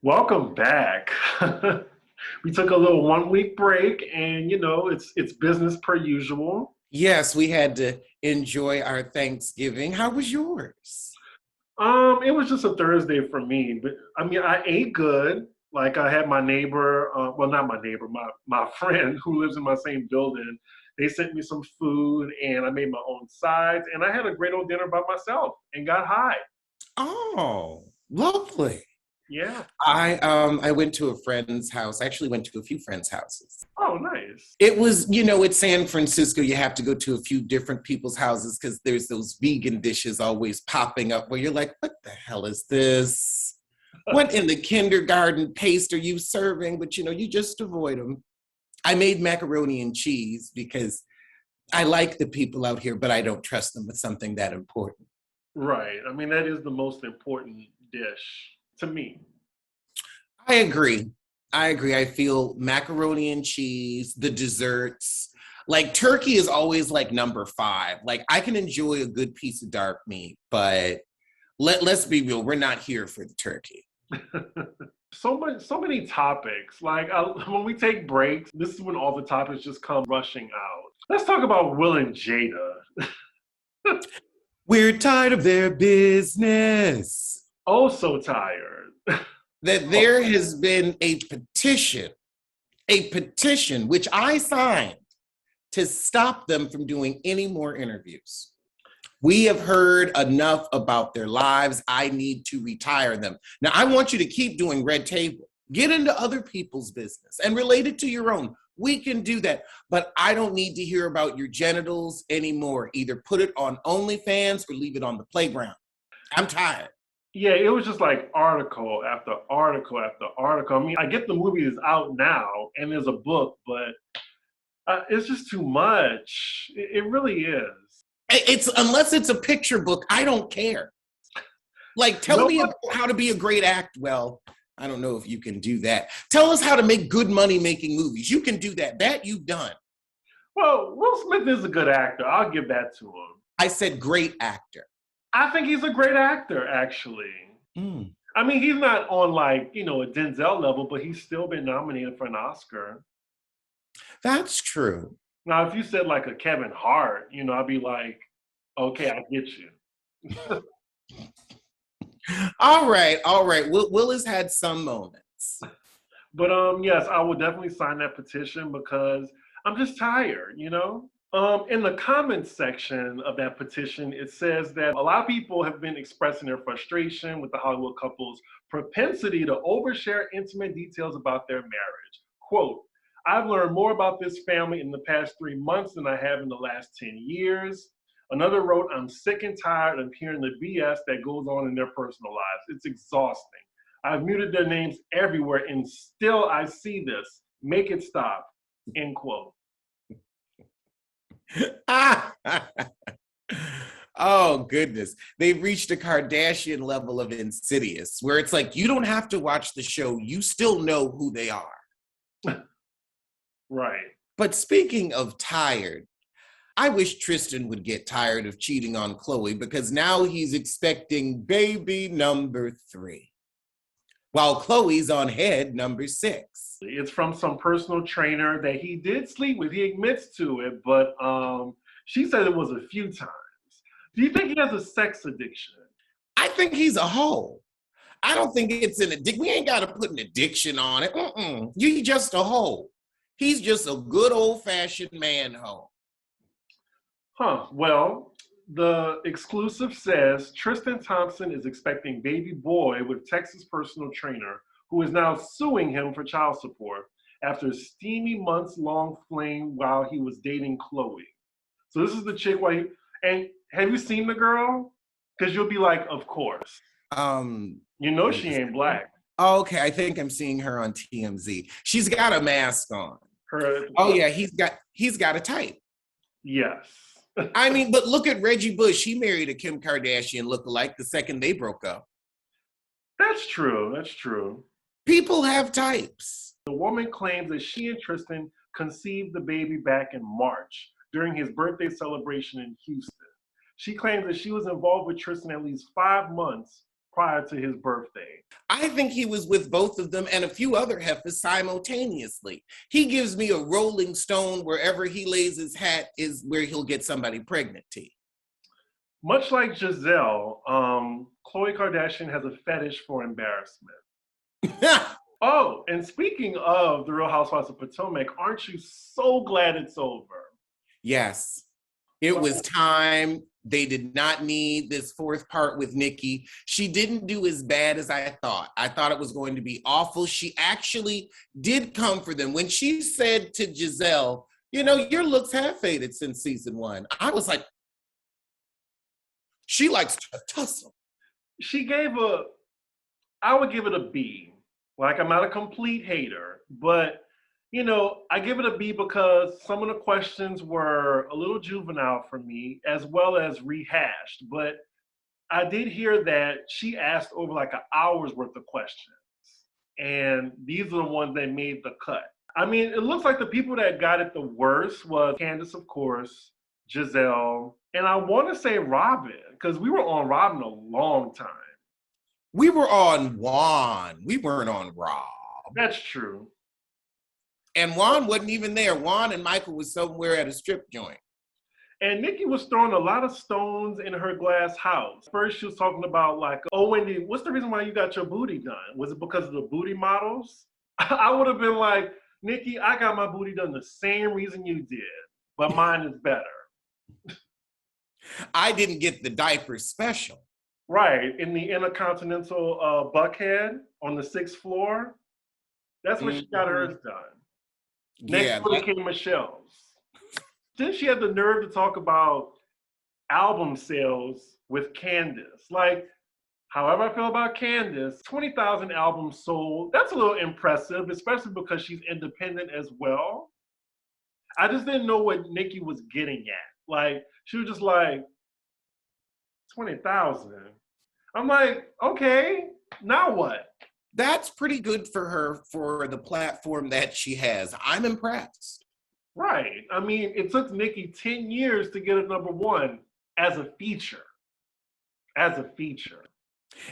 Welcome back. We took a little 1 week break and it's business per usual. Yes, we had to enjoy our Thanksgiving. How was yours? It was just a Thursday for me, but I mean I ate good. Like I had my neighbor, well not my neighbor, my friend who lives in my same building. They sent me some food and I made my own sides and I had a great old dinner by myself and got high. Oh, lovely. Yeah. I went to a friend's house. I actually went to a few friends' houses. Oh, nice. It was, it's San Francisco. You have to go to a few different people's houses because there's those vegan dishes always popping up where you're like, what the hell is this? What in the kindergarten paste are you serving? But you just avoid them. I made macaroni and cheese because I like the people out here, but I don't trust them with something that important. Right. I mean, that is the most important dish to me. I agree. I feel macaroni and cheese, the desserts, like turkey is always like number five. Like I can enjoy a good piece of dark meat, but let's be real, we're not here for the turkey. So many topics. Like when we take breaks, this is when all the topics just come rushing out. Let's talk about Will and Jada. We're tired of their business. Oh, so tired. That there has been a petition which I signed to stop them from doing any more interviews. We have heard enough about their lives. I need to retire them. Now, I want you to keep doing Red Table. Get into other people's business and relate it to your own. We can do that, but I don't need to hear about your genitals anymore. Either put it on OnlyFans or leave it on the playground. I'm tired. Yeah, it was just like article after article after article. I mean, I get the movie is out now and there's a book, but it's just too much. It really is. It's unless it's a picture book, I don't care. Like, tell me how to be a great actor. Well, I don't know if you can do that. Tell us how to make good money making movies. You can do that. That you've done. Well, Will Smith is a good actor. I'll give that to him. I said great actor. I think he's a great actor, actually. Mm. I mean, he's not on like, a Denzel level, but he's still been nominated for an Oscar. That's true. Now, if you said like a Kevin Hart, I'd be like, okay, I get you. All right. Will has had some moments. But yes, I will definitely sign that petition because I'm just tired, In the comments section of that petition, it says that a lot of people have been expressing their frustration with the Hollywood couple's propensity to overshare intimate details about their marriage. Quote, I've learned more about this family in the past 3 months than I have in the last 10 years. Another wrote, I'm sick and tired of hearing the BS that goes on in their personal lives. It's exhausting. I've muted their names everywhere and still I see this. Make it stop. End quote. Oh, goodness. They've reached a Kardashian level of insidious where it's like, you don't have to watch the show. You still know who they are. Right. But speaking of tired, I wish Tristan would get tired of cheating on Khloe because now he's expecting baby number 3. While Khloe's on head number 6. It's from some personal trainer that he did sleep with. He admits to it, but she said it was a few times. Do you think he has a sex addiction? I think he's a hoe. I don't think it's an addiction. We ain't got to put an addiction on it. You're just a hoe. He's just a good old-fashioned man hoe. Huh. Well, the exclusive says Tristan Thompson is expecting baby boy with Texas personal trainer who is now suing him for child support after a steamy months-long fling while he was dating Khloe. So this is the chick and have you seen the girl? Because you'll be like, of course. She ain't black. Oh, okay, I think I'm seeing her on TMZ. She's got a mask on. Yeah, he's got a type. Yes. I mean, but look at Reggie Bush. He married a Kim Kardashian lookalike the second they broke up. That's true. People have types. The woman claims that she and Tristan conceived the baby back in March during his birthday celebration in Houston. She claims that she was involved with Tristan at least 5 months prior to his birthday. I think he was with both of them and a few other heifers simultaneously. He gives me a Rolling Stone wherever he lays his hat is where he'll get somebody pregnant, T. Much like Giselle, Khloe Kardashian has a fetish for embarrassment. Oh, and speaking of the Real Housewives of Potomac, aren't you so glad it's over? Yes, it was time. They did not need this fourth part with Nikki. She didn't do as bad as I thought. I thought it was going to be awful. She actually did come for them. When she said to Giselle, you know, your looks have faded since season 1. I was like, she likes to tussle. I would give it a B. Like, I'm not a complete hater, but, you know, I give it a B because some of the questions were a little juvenile for me, as well as rehashed. But I did hear that she asked over like an hour's worth of questions. And these are the ones that made the cut. I mean, it looks like the people that got it the worst was Candace, of course, Giselle, and I want to say Robin, because we were on Robin a long time. We were on Juan. We weren't on Rob. That's true. And Juan wasn't even there. Juan and Michael was somewhere at a strip joint. And Nikki was throwing a lot of stones in her glass house. First, she was talking about like, oh, Wendy, what's the reason why you got your booty done? Was it because of the booty models? I would have been like, Nikki, I got my booty done the same reason you did, but mine is better. I didn't get the diaper special. Right, in the Intercontinental Buckhead on the 6th floor. That's where she got hers done. Next to came Michelle's. Then she had the nerve to talk about album sales with Candace. Like, however I feel about Candace, 20,000 albums sold, that's a little impressive, especially because she's independent as well. I just didn't know what Nikki was getting at. Like, she was just like, 20,000. I'm like, okay, now what? That's pretty good for her for the platform that she has. I'm impressed. Right. I mean, it took Nikki 10 years to get a #1 as a feature. As a feature.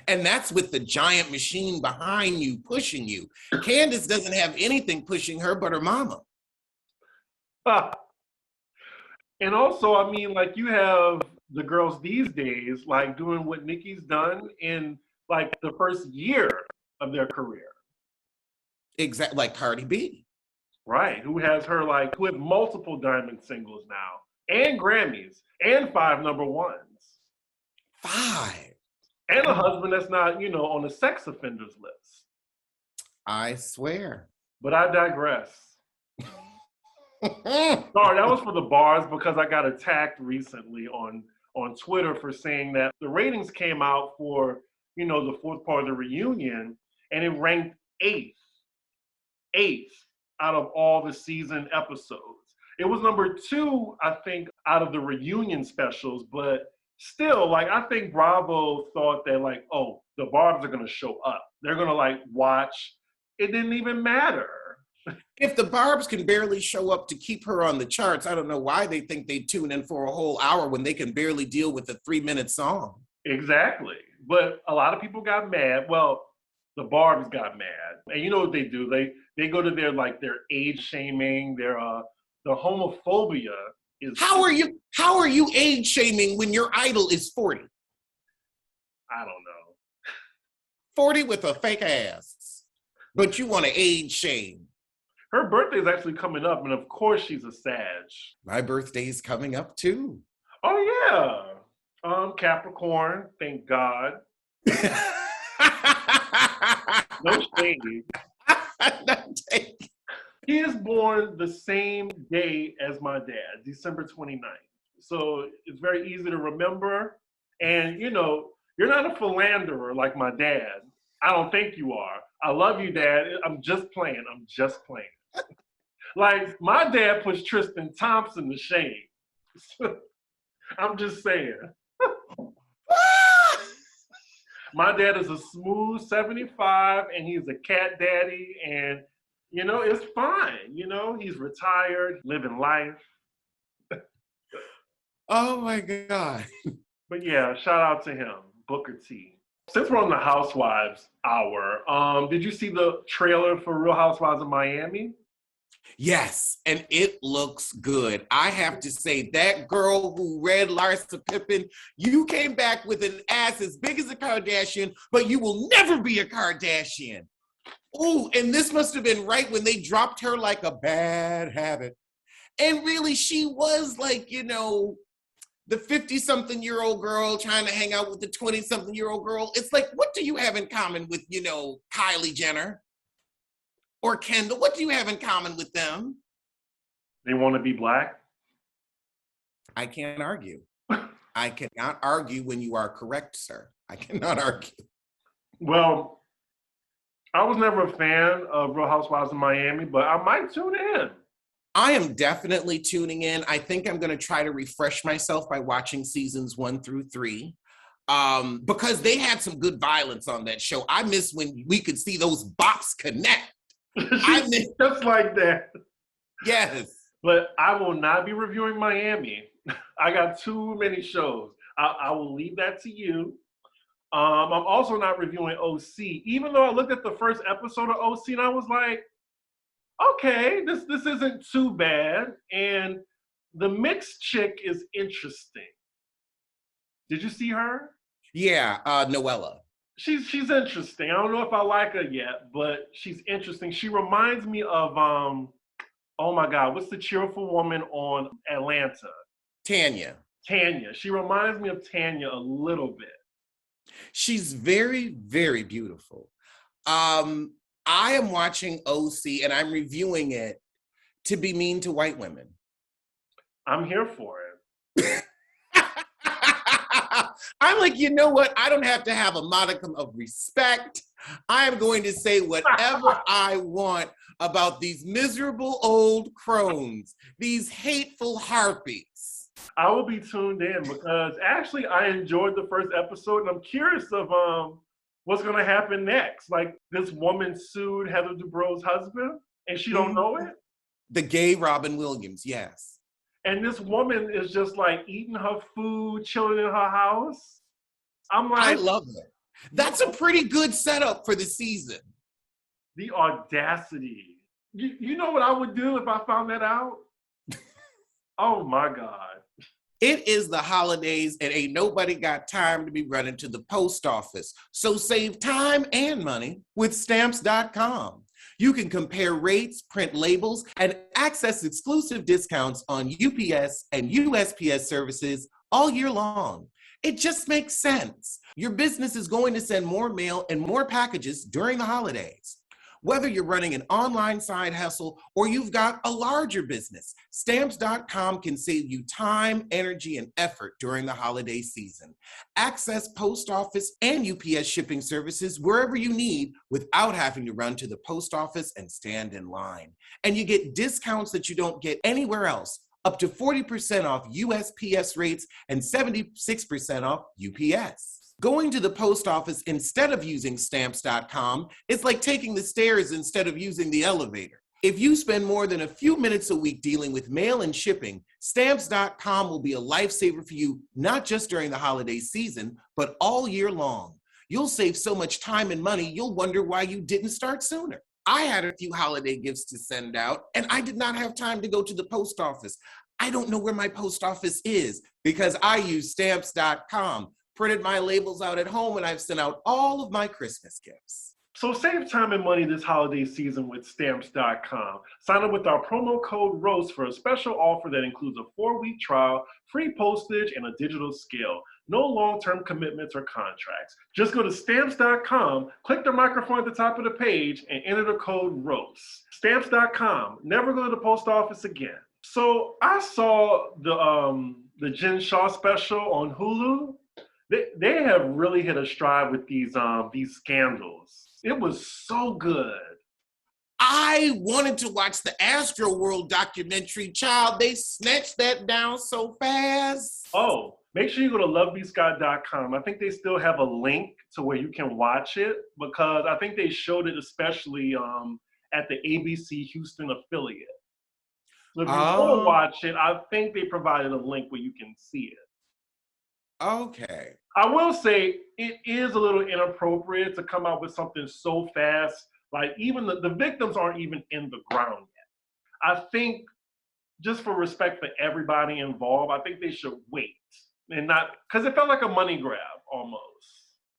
And that's with the giant machine behind you, pushing you. Candace doesn't have anything pushing her but her mama. And also, I mean, like, you have the girls these days, like, doing what Nikki's done in, like, the first year of their career. Exactly, like Cardi B. Right, who has her, like, who have multiple diamond singles now, and Grammys, and 5 #1s. 5? And a husband that's not, you know, on the sex offenders list. I swear. But I digress. Sorry, that was for the bars because I got attacked recently on Twitter for saying that the ratings came out for, you know, the fourth part of the reunion, and it ranked 8th out of all the season episodes. It was #2, I think, out of the reunion specials, but still, like, I think Bravo thought that, like, oh, the Barbs are gonna show up. They're gonna, like, watch. It didn't even matter. If the Barbs can barely show up to keep her on the charts, I don't know why they think they tune in for a whole hour when they can barely deal with a 3-minute song. Exactly. But a lot of people got mad. Well, the Barbs got mad. And you know what they do? They go to their, like, their age shaming, their homophobia is. How are you age shaming when your idol is 40? I don't know. 40 with a fake ass. But you want to age shame. Her birthday is actually coming up, and of course she's a Sag. My birthday's coming up too. Oh yeah. Capricorn, thank God. No shade. He is born the same day as my dad, December 29th. So it's very easy to remember. And, you know, you're not a philanderer like my dad. I don't think you are. I love you, Dad. I'm just playing. Like, my dad puts Tristan Thompson to shame. I'm just saying. My dad is a smooth 75, and he's a cat daddy, and, you know, it's fine. You know, he's retired, living life. Oh, my God. But, yeah, shout out to him, Booker T. Since we're on the Housewives hour, did you see the trailer for Real Housewives of Miami? Yes, and it looks good. I have to say, that girl who read Larsa Pippen, you came back with an ass as big as a Kardashian, but you will never be a Kardashian. Oh, and this must have been right when they dropped her like a bad habit. And really, she was like, you know, the 50-something-year-old girl trying to hang out with the 20-something-year-old girl. It's like, what do you have in common with, you know, Kylie Jenner or Kendall? What do you have in common with them? They want to be black? I can't argue. I cannot argue when you are correct, sir. I cannot argue. Well, I was never a fan of Real Housewives of Miami, but I might tune in. I am definitely tuning in. I think I'm going to try to refresh myself by watching seasons 1 through 3 because they had some good violence on that show. I miss when we could see those bops connect. I miss just like that. Yes. But I will not be reviewing Miami. I got too many shows. I will leave that to you. I'm also not reviewing OC, even though I looked at the first episode of OC and I was like, okay, this isn't too bad. And the mixed chick is interesting. Did you see her? Yeah, Noella. She's interesting. I don't know if I like her yet, but she's interesting. She reminds me of oh my God, what's the cheerful woman on Atlanta? Tanya. She reminds me of Tanya a little bit. She's very, very beautiful. I am watching OC and I'm reviewing it to be mean to white women. I'm here for it. I'm like, you know what? I don't have to have a modicum of respect. I'm going to say whatever I want about these miserable old crones, these hateful harpies. I will be tuned in because actually I enjoyed the first episode and I'm curious of what's going to happen next. Like, this woman sued Heather Dubrow's husband and she don't know it? The gay Robin Williams, yes. And this woman is just like eating her food, chilling in her house. I'm like, I love it. That's a pretty good setup for the season. The audacity. You know what I would do if I found that out? Oh my God. It is the holidays and ain't nobody got time to be running to the post office. So save time and money with Stamps.com. You can compare rates, print labels, and access exclusive discounts on UPS and USPS services all year long. It just makes sense. Your business is going to send more mail and more packages during the holidays. Whether you're running an online side hustle or you've got a larger business, Stamps.com can save you time, energy, and effort during the holiday season. Access post office and UPS shipping services wherever you need without having to run to the post office and stand in line. And you get discounts that you don't get anywhere else, up to 40% off USPS rates and 76% off UPS. Going to the post office instead of using Stamps.com is like taking the stairs instead of using the elevator. If you spend more than a few minutes a week dealing with mail and shipping, Stamps.com will be a lifesaver for you, not just during the holiday season, but all year long. You'll save so much time and money, you'll wonder why you didn't start sooner. I had a few holiday gifts to send out, and I did not have time to go to the post office. I don't know where my post office is because I use Stamps.com. Printed my labels out at home, and I've sent out all of my Christmas gifts. So save time and money this holiday season with Stamps.com. Sign up with our promo code ROAST for a special offer that includes a 4-week trial, free postage, and a digital scale. No long-term commitments or contracts. Just go to Stamps.com, click the microphone at the top of the page, and enter the code ROAST. Stamps.com. Never go to the post office again. So I saw the Jen Shaw special on Hulu. They have really hit a stride with these scandals. It was so good. I wanted to watch the Astro World documentary. Child, they snatched that down so fast. Oh, make sure you go to lovebscott.com. I think they still have a link to where you can watch it because I think they showed it especially at the ABC Houston affiliate. So if you want to watch it, I think they provided a link where you can see it. Okay. I will say it is a little inappropriate to come out with something so fast. Like even the victims aren't even in the ground yet. I think just for respect for everybody involved, I think they should wait and not, because it felt like a money grab almost.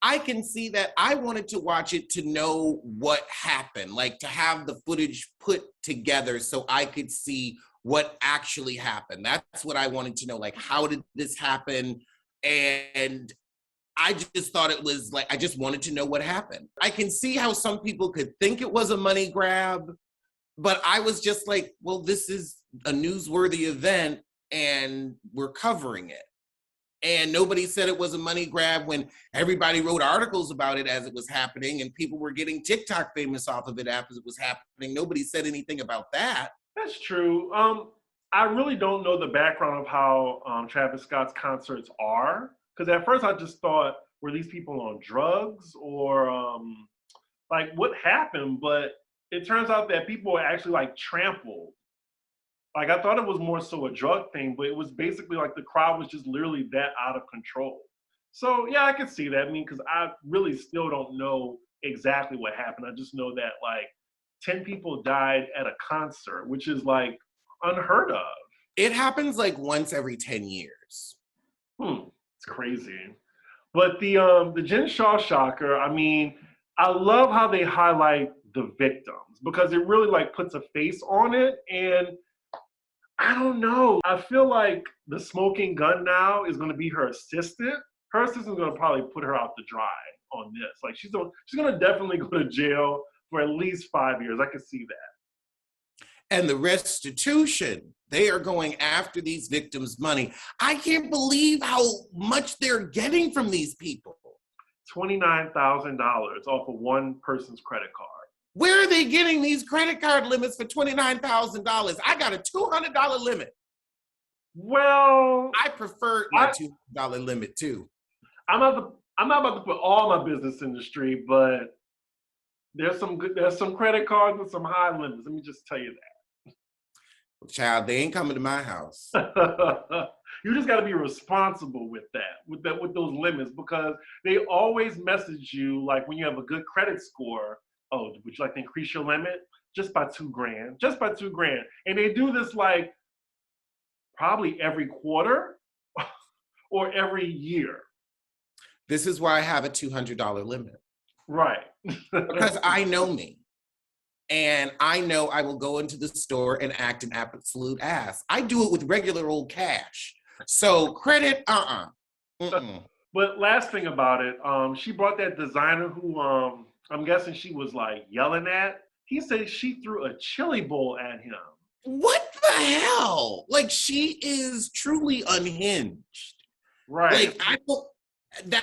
I can see that. I wanted to watch it to know what happened, like to have the footage put together so I could see what actually happened. That's what I wanted to know. Like, how did this happen? And I just thought it was like, I just wanted to know what happened. I can see how some people could think it was a money grab, but I was just like, well, this is a newsworthy event and we're covering it. And nobody said it was a money grab when everybody wrote articles about it as it was happening and people were getting TikTok famous off of it as it was happening. Nobody said anything about that. That's true. I really don't know the background of how Travis Scott's concerts are. Because at first I just thought, were these people on drugs or like what happened? But it turns out that people were actually like trampled. Like I thought it was more so a drug thing, but it was basically like the crowd was just literally that out of control. So yeah, I can see that. I mean, because I really still don't know exactly what happened. I just know that like 10 people died at a concert, which is like unheard of. It happens like once every 10 years. It's crazy. But the Jen Shaw shocker, I mean, I love how they highlight the victims because it really like puts a face on it. And I don't know. I feel like the smoking gun now is going to be her assistant. Her assistant's going to probably put her out to dry on this. Like she's going to definitely go to jail for at least 5 years. I can see that. And the restitution, they are going after these victims' money. I can't believe how much they're getting from these people. $29,000 off of one person's credit card. Where are they getting these credit card limits for $29,000? I got a $200 limit. Well, I prefer my $200 limit too. I'm not about to put all my business in the street, but there's some credit cards with some high limits. Let me just tell you that. Well, child, they ain't coming to my house. You just got to be responsible with with those limits, because they always message you like when you have a good credit score. Oh, would you like to increase your limit? Just by $2,000. Just by $2,000. And they do this like probably every quarter or every year. This is why I have a $200 limit. Right. Because I know me. And I know I will go into the store and act an absolute ass. I do it with regular old cash. So credit, But last thing about it, she brought that designer who I'm guessing she was like yelling at. He said she threw a chili bowl at him. What the hell? Like, she is truly unhinged. Right. Like,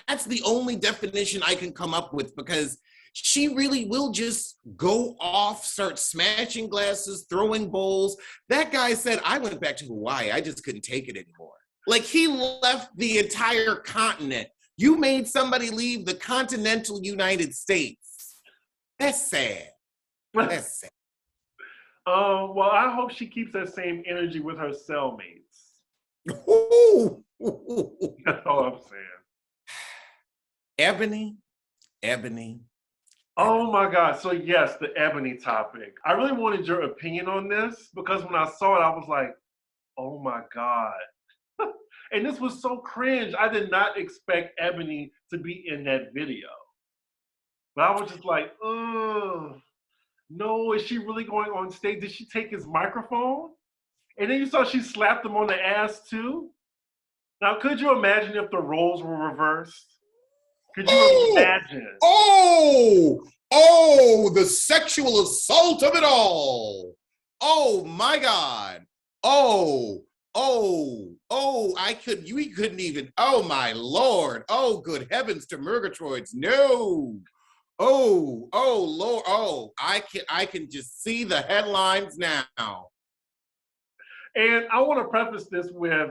that's the only definition I can come up with, because she really will just go off, start smashing glasses, throwing bowls. That guy said, I went back to Hawaii. I just couldn't take it anymore. Like, he left the entire continent. You made somebody leave the continental United States. That's sad. That's sad. Well, I hope she keeps that same energy with her cellmates. Ooh. That's all I'm saying. Eboni. Oh my God. So yes, the Eboni topic. I really wanted your opinion on this because when I saw it, I was like, oh my God. And this was so cringe. I did not expect Eboni to be in that video. But I was just like, ugh. No, is she really going on stage? Did she take his microphone? And then you saw she slapped him on the ass too. Now, could you imagine if the roles were reversed? Could you imagine? Oh, the sexual assault of it all. Oh my God. We couldn't even, oh my Lord. Oh, good heavens to Murgatroyds. No. Oh Lord. I can just see the headlines now. And I want to preface this with,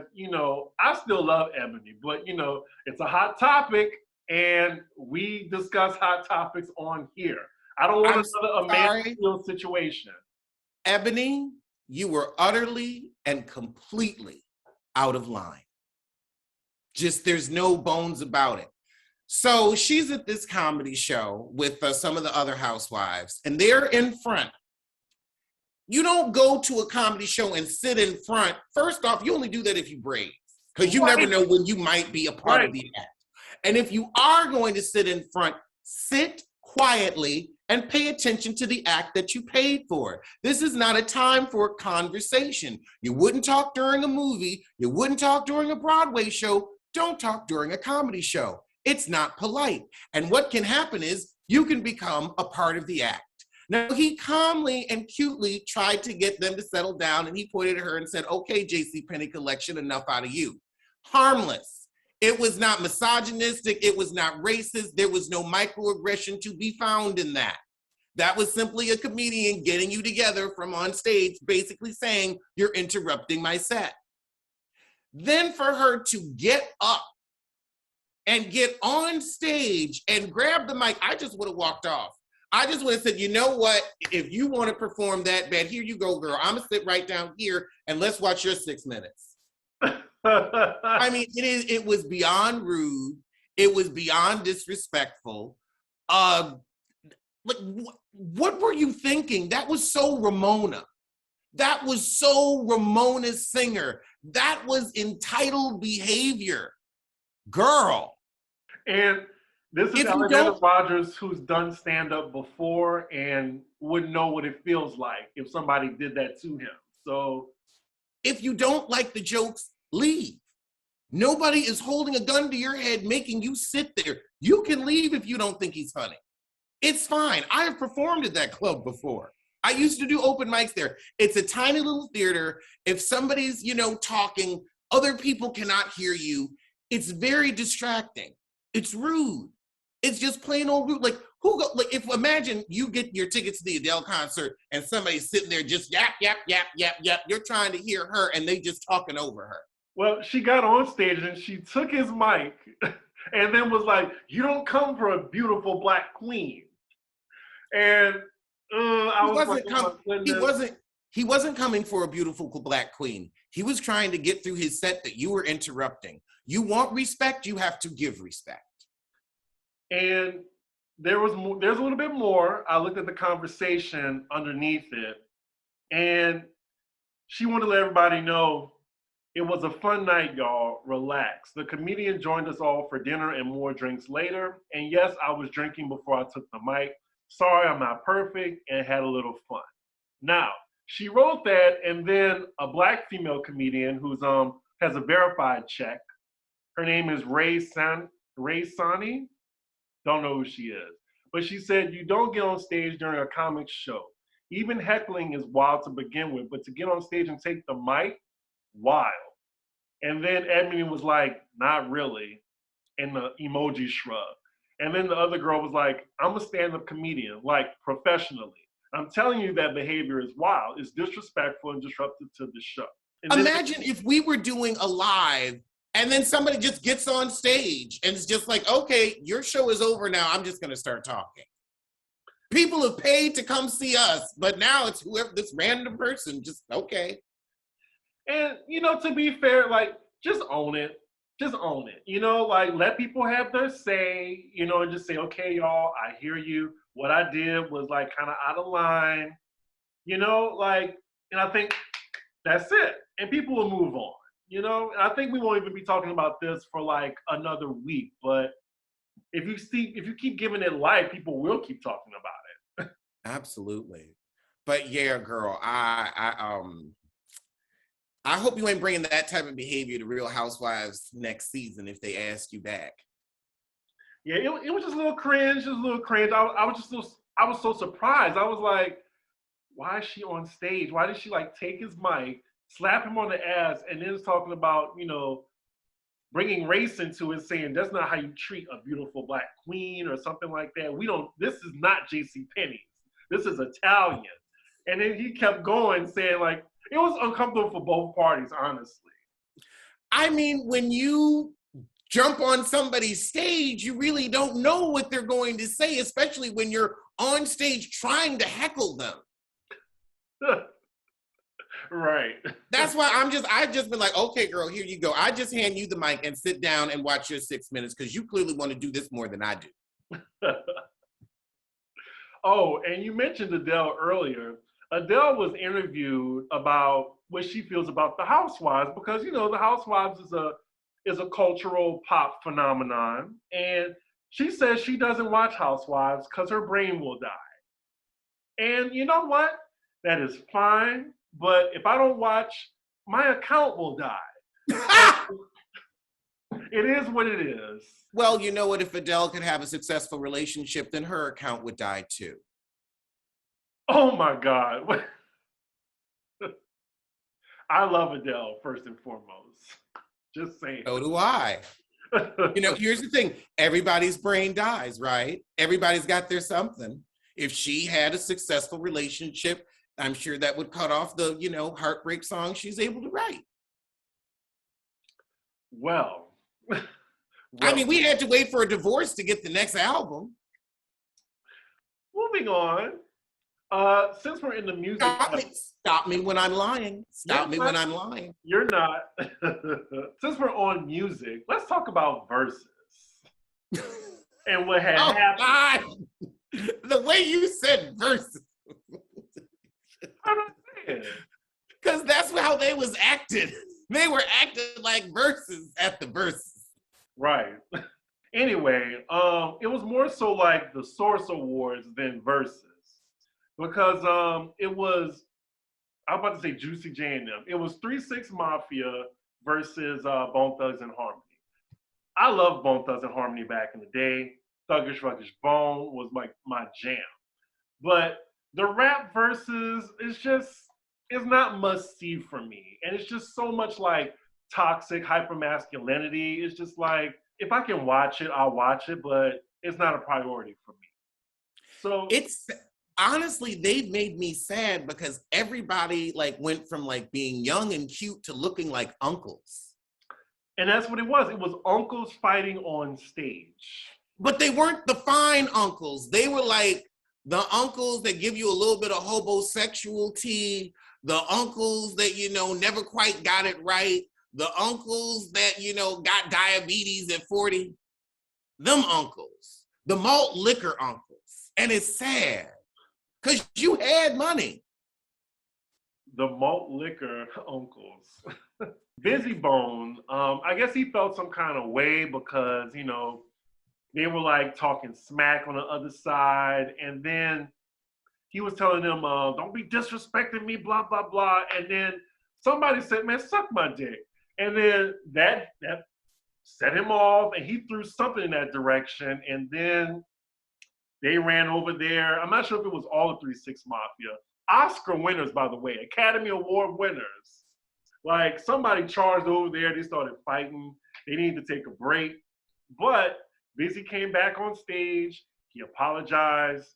I still love Eboni, but it's a hot topic and we discuss hot topics on here. I don't want another Amanda Seales situation. Eboni, you were utterly and completely out of line. Just, there's no bones about it. So she's at this comedy show with some of the other housewives, and they're in front. You don't go to a comedy show and sit in front. First off, you only do that if you brave, because you never know when you might be a part of the act. And if you are going to sit in front, sit quietly and pay attention to the act that you paid for. This is not a time for a conversation. You wouldn't talk during a movie. You wouldn't talk during a Broadway show. Don't talk during a comedy show. It's not polite. And what can happen is you can become a part of the act. Now, he calmly and cutely tried to get them to settle down, and he pointed at her and said, okay, JCPenney collection, enough out of you. Harmless. It was not misogynistic. It was not racist. There was no microaggression to be found in that. That was simply a comedian getting you together from on stage, basically saying, you're interrupting my set. Then for her to get up and get on stage and grab the mic, I just would have walked off. I just would have said, you know what? If you want to perform that bad, here you go, girl. I'm going to sit right down here and let's watch your 6 minutes. I mean, it was beyond rude. It was beyond disrespectful. What were you thinking? That was so Ramona. That was so Ramona Singer. That was entitled behavior. Girl. And this is Alexander Rodgers, who's done stand-up before and wouldn't know what it feels like if somebody did that to him. So if you don't like the jokes, leave. Nobody is holding a gun to your head making you sit there. You can leave if you don't think he's funny. It's fine. I have performed at that club before. I used to do open mics there. It's a tiny little theater. If somebody's, talking, other people cannot hear you. It's very distracting. It's rude. It's just plain old rude. Imagine you get your tickets to the Adele concert and somebody's sitting there just yap, yap, yap, yap, yap. You're trying to hear her and they just talking over her. Well, she got on stage and she took his mic and then was like, you don't come for a beautiful black queen. And he wasn't coming for a beautiful black queen. He was trying to get through his set that you were interrupting. You want respect, you have to give respect. And there's a little bit more. I looked at the conversation underneath it, and she wanted to let everybody know it was a fun night, y'all. Relax. The comedian joined us all for dinner and more drinks later. And yes, I was drinking before I took the mic. Sorry, I'm not perfect, and had a little fun. Now, she wrote that, and then a black female comedian who's has a verified check. Her name is Ray Sani. Don't know who she is. But she said, you don't get on stage during a comic show. Even heckling is wild to begin with, but to get on stage and take the mic, wild. And then Eboni was like, not really, and the emoji shrug. And then the other girl was like, I'm a stand-up comedian, like professionally. I'm telling you that behavior is wild. It's disrespectful and disruptive to the show. Imagine if we were doing a live and then somebody just gets on stage and it's just like, okay, your show is over now. I'm just going to start talking. People have paid to come see us, but now it's whoever, this random person, just, okay. And, to be fair, just own it. Just own it. Let people have their say, and just say, okay, y'all, I hear you. What I did was kind of out of line, and I think that's it. And people will move on. I think we won't even be talking about this for another week, but if you keep giving it life, people will keep talking about it. Absolutely. But yeah, girl, I hope you ain't bringing that type of behavior to Real Housewives next season if they ask you back. Yeah, it was just a little cringe, I was so surprised. I was like, why is she on stage? Why did she take his mic, slap him on the ass, and then is talking about, bringing race into it, saying that's not how you treat a beautiful black queen or something like that. This is not JCPenney's. This is Italian. And then he kept going saying it was uncomfortable for both parties, honestly. I mean, when you jump on somebody's stage, you really don't know what they're going to say, especially when you're on stage trying to heckle them. Right. That's why I just been like, okay, girl, here you go. I just hand you the mic and sit down and watch your 6 minutes because you clearly want to do this more than I do. Oh, and you mentioned Adele earlier. Adele was interviewed about what she feels about the Housewives because the Housewives is a cultural pop phenomenon, and she says she doesn't watch Housewives because her brain will die. And you know what? That is fine, but if I don't watch, my account will die. It is what it is. Well, you know what? If Adele could have a successful relationship, then her account would die too. Oh my God. I love Adele, first and foremost. Just saying. So do I. Here's the thing. Everybody's brain dies, right? Everybody's got their something. If she had a successful relationship, I'm sure that would cut off the, heartbreak song she's able to write. Well, I mean, we had to wait for a divorce to get the next album. Moving on. Since we're in the music... Stop me when I'm lying. Stop me when I'm lying. You're not. Since we're on music, let's talk about Verzuz. And what had happened. God. The way you said Verzuz. I'm saying. Because that's how they was acted. They were acting like Verzuz at the Verzuz. Right. Anyway, it was more so like the Source Awards than Verzuz. Because it was, I'm about to say Juicy J and them. It was 3 6 Mafia versus Bone Thugs and Harmony. I loved Bone Thugs and Harmony back in the day. Thuggish Ruggish Bone was like my jam. But the rap versus is not must see for me. And it's just so much like toxic hypermasculinity. It's just like, if I can watch it, I'll watch it, but it's not a priority for me. So it's honestly, they've made me sad because everybody went from being young and cute to looking like uncles. And that's what it was. It was uncles fighting on stage. But they weren't the fine uncles. They were like the uncles that give you a little bit of homosexual tea, the uncles that, never quite got it right, the uncles that, got diabetes at 40. Them uncles, the malt liquor uncles. And it's sad because you had money. The malt liquor uncles. Busy Bone, I guess he felt some kind of way because, they were talking smack on the other side. And then he was telling them, don't be disrespecting me, blah, blah, blah. And then somebody said, man, suck my dick. And then that set him off and he threw something in that direction. And then they ran over there. I'm not sure if it was all the 3 6 Mafia. Oscar winners, by the way, Academy Award winners. Somebody charged over there. They started fighting. They needed to take a break. But Busy came back on stage. He apologized.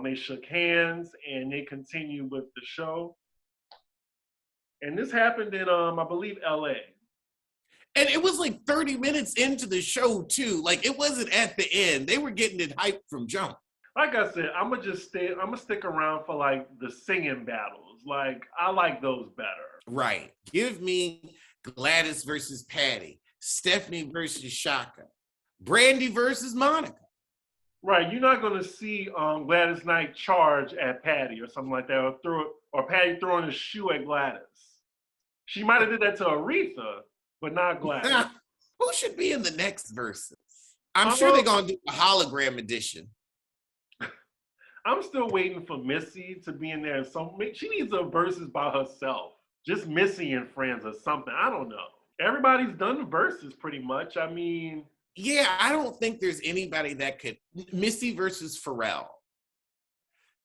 They shook hands and they continued with the show. And this happened in, I believe, LA. And it was 30 minutes into the show too. It wasn't at the end. They were getting it hyped from jump. Like I said, I'm gonna stick around for the singing battles. I like those better. Right. Give me Gladys versus Patty, Stephanie versus Shaka, Brandy versus Monica. Right. You're not gonna see Gladys Knight charge at Patty or something like that, or Patty throwing a shoe at Gladys. She might have did that to Aretha, but not Gladys. Who should be in the next Verzuz? I'm sure they're gonna do a hologram edition. I'm still waiting for Missy to be in there. She needs a Verzuz by herself. Just Missy and friends or something. I don't know. Everybody's done the Verzuz pretty much. I mean, yeah, I don't think there's anybody that could. Missy versus Pharrell.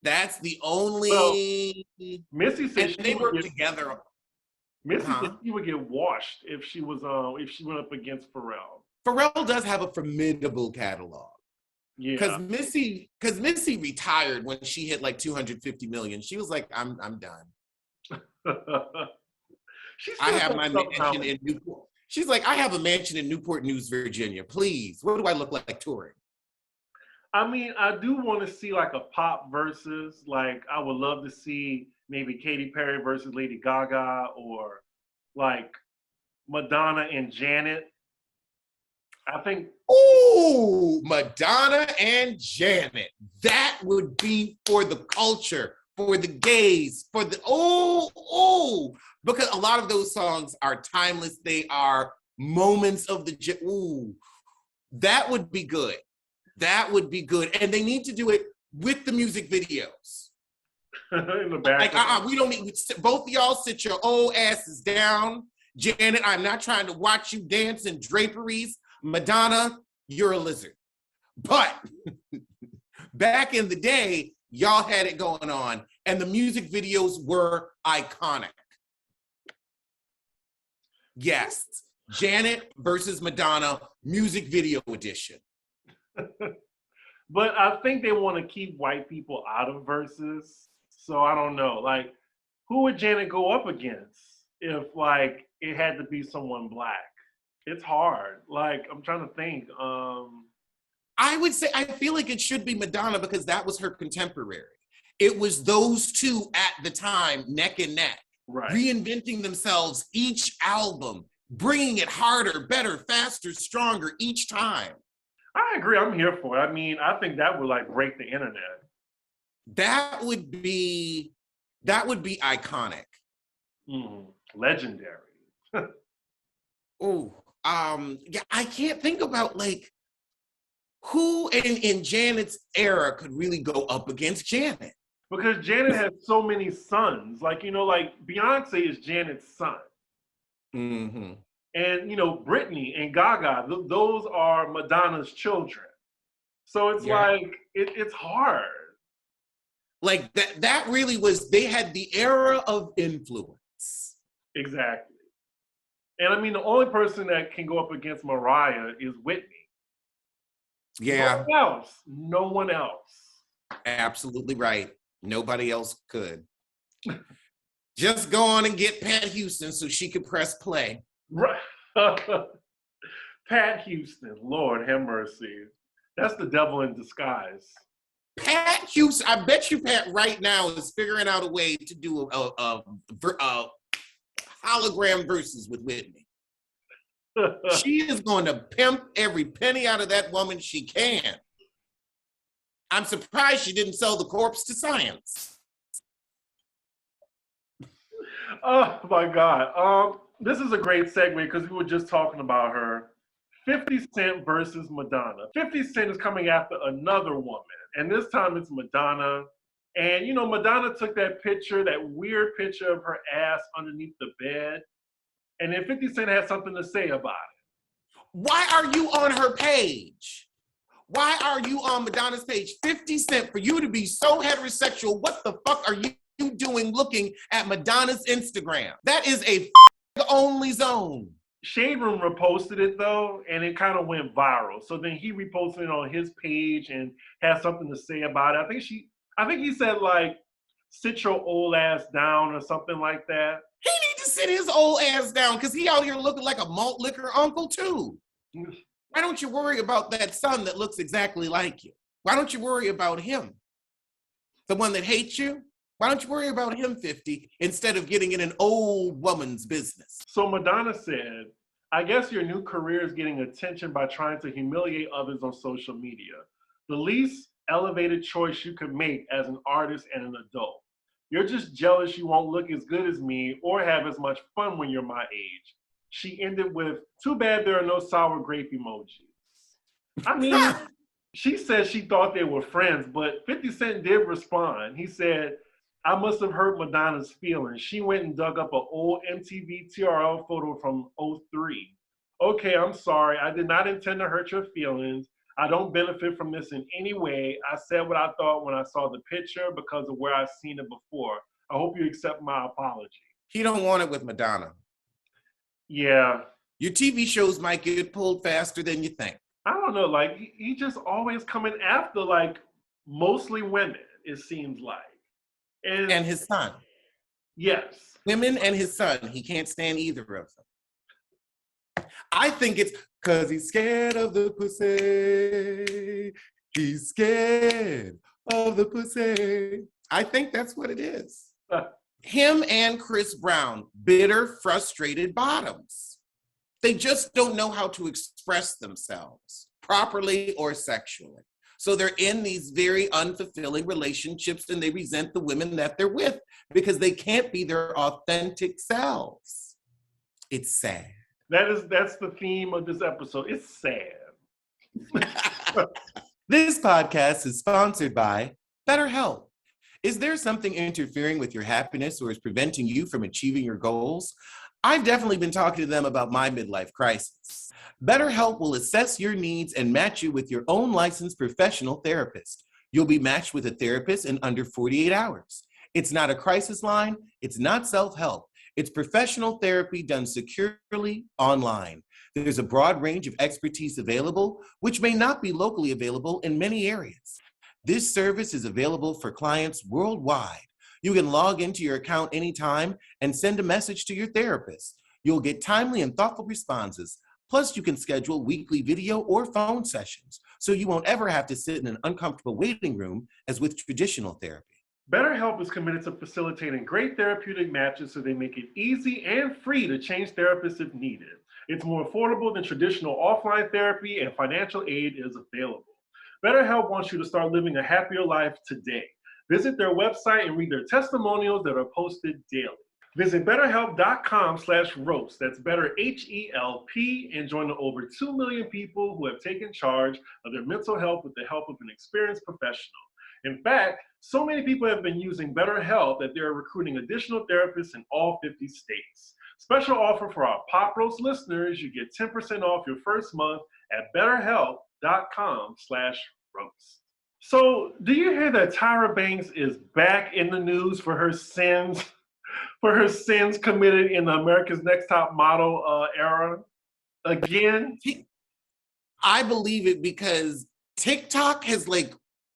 That's the only. Well, Missy said they work together. Missy said she would get washed if she went up against Pharrell. Pharrell does have a formidable catalog. Yeah. Because Missy retired when she hit 250 million. She was like, I'm done. I have my mansion in Newport. She's like, I have a mansion in Newport News, Virginia. Please, what do I look like touring? I mean, I do want to see like a pop versus. Like, I would love to see maybe Katy Perry versus Lady Gaga, or like Madonna and Janet. I think. Ooh, Madonna and Janet. That would be for the culture, for the gays, for the because a lot of those songs are timeless. They are moments of the that would be good. That would be good. And they need to do it with the music videos. In the back. Like, we don't need, both of y'all sit your old asses down. Janet, I'm not trying to watch you dance in draperies. Madonna, you're a lizard. But back in the day, y'all had it going on, and the music videos were iconic. Yes, Janet versus Madonna, music video edition. But I think they want to keep white people out of Verzuz. So I don't know. Like, who would Janet go up against if like it had to be someone black? It's hard. Like, I'm trying to think. I would say, I feel like it should be Madonna because that was her contemporary. It was those two at the time, neck and neck, right, reinventing themselves each album, bringing it harder, better, faster, stronger each time. I agree. I'm here for it. I mean, I think that would like break the internet. That would be iconic. Legendary. Yeah, I can't think about like who in Janet's era could really go up against Janet. Because Janet has so many sons. Like, you know, like Beyonce is Janet's son. Mm-hmm. And, you know, Britney and Gaga, those are Madonna's children. So it's like, it's hard. Like that really was, they had the era of influence. Exactly. And I mean, the only person that can go up against Mariah is Whitney. Yeah. No one else. Absolutely right. Nobody else could. Just go on and get Pat Houston so she could press play. Right. Pat Houston, Lord have mercy. That's the devil in disguise. Pat Houston, I bet you Pat right now is figuring out a way to do a hologram versus with Whitney. She is going to pimp every penny out of that woman she can. I'm surprised she didn't sell the corpse to science. Oh my God. This is a great segue because we were just talking about her. 50 Cent versus Madonna. 50 Cent is coming after another woman, and this time it's Madonna. And, you know, Madonna took that picture, that weird picture of her ass underneath the bed, and then 50 Cent had something to say about it. Why are you on her page? Why are you on Madonna's page? 50 Cent, for you to be so heterosexual, what the fuck are you doing looking at Madonna's Instagram? That is a only zone. Shade Room reposted it though, and it kind of went viral. So then he reposted it on his page and had something to say about it. I think he said like, sit your old ass down or something like that. He needs to sit his old ass down because he out here looking like a malt liquor uncle too. Why don't you worry about that son that looks exactly like you? Why don't you worry about him? The one that hates you? Why don't you worry about him, 50, instead of getting in an old woman's business? So Madonna said, I guess your new career is getting attention by trying to humiliate others on social media. The least elevated choice you could make as an artist and an adult. You're just jealous you won't look as good as me or have as much fun when you're my age. She ended with, too bad there are no sour grape emojis. I mean, she said she thought they were friends, but 50 Cent did respond. He said, I must have hurt Madonna's feelings. She went and dug up an old MTV TRL photo from '03. Okay, I'm sorry. I did not intend to hurt your feelings. I don't benefit from this in any way. I said what I thought when I saw the picture because of where I've seen it before. I hope you accept my apology. He don't want it with Madonna. Yeah. Your TV shows might get pulled faster than you think. I don't know. Like, he just always coming after, like, mostly women, it seems like. And his son. Yes. Women and his son. He can't stand either of them. I think it's because he's scared of the pussy. He's scared of the pussy. I think that's what it is. Him and Chris Brown, bitter, frustrated bottoms. They just don't know how to express themselves properly or sexually. So they're in these very unfulfilling relationships and they resent the women that they're with because they can't be their authentic selves. It's sad. That's the theme of this episode. It's sad. This podcast is sponsored by BetterHelp. Is there something interfering with your happiness or is preventing you from achieving your goals? I've definitely been talking to them about my midlife crisis. BetterHelp will assess your needs and match you with your own licensed professional therapist. You'll be matched with a therapist in under 48 hours. It's not a crisis line. It's not self-help. It's professional therapy done securely online. There's a broad range of expertise available, which may not be locally available in many areas. This service is available for clients worldwide. You can log into your account anytime and send a message to your therapist. You'll get timely and thoughtful responses. Plus, you can schedule weekly video or phone sessions, so you won't ever have to sit in an uncomfortable waiting room as with traditional therapy. BetterHelp is committed to facilitating great therapeutic matches so they make it easy and free to change therapists if needed. It's more affordable than traditional offline therapy, and financial aid is available. BetterHelp wants you to start living a happier life today. Visit their website and read their testimonials that are posted daily. Visit betterhelp.com/roast. That's better HELP, and join the over 2 million people who have taken charge of their mental health with the help of an experienced professional. In fact, so many people have been using BetterHelp that they're recruiting additional therapists in all 50 states. Special offer for our Pop Roast listeners, you get 10% off your first month at betterhelp.com/roast. So, do you hear that Tyra Banks is back in the news for her sins committed in the America's Next Top Model era again? I believe it because TikTok has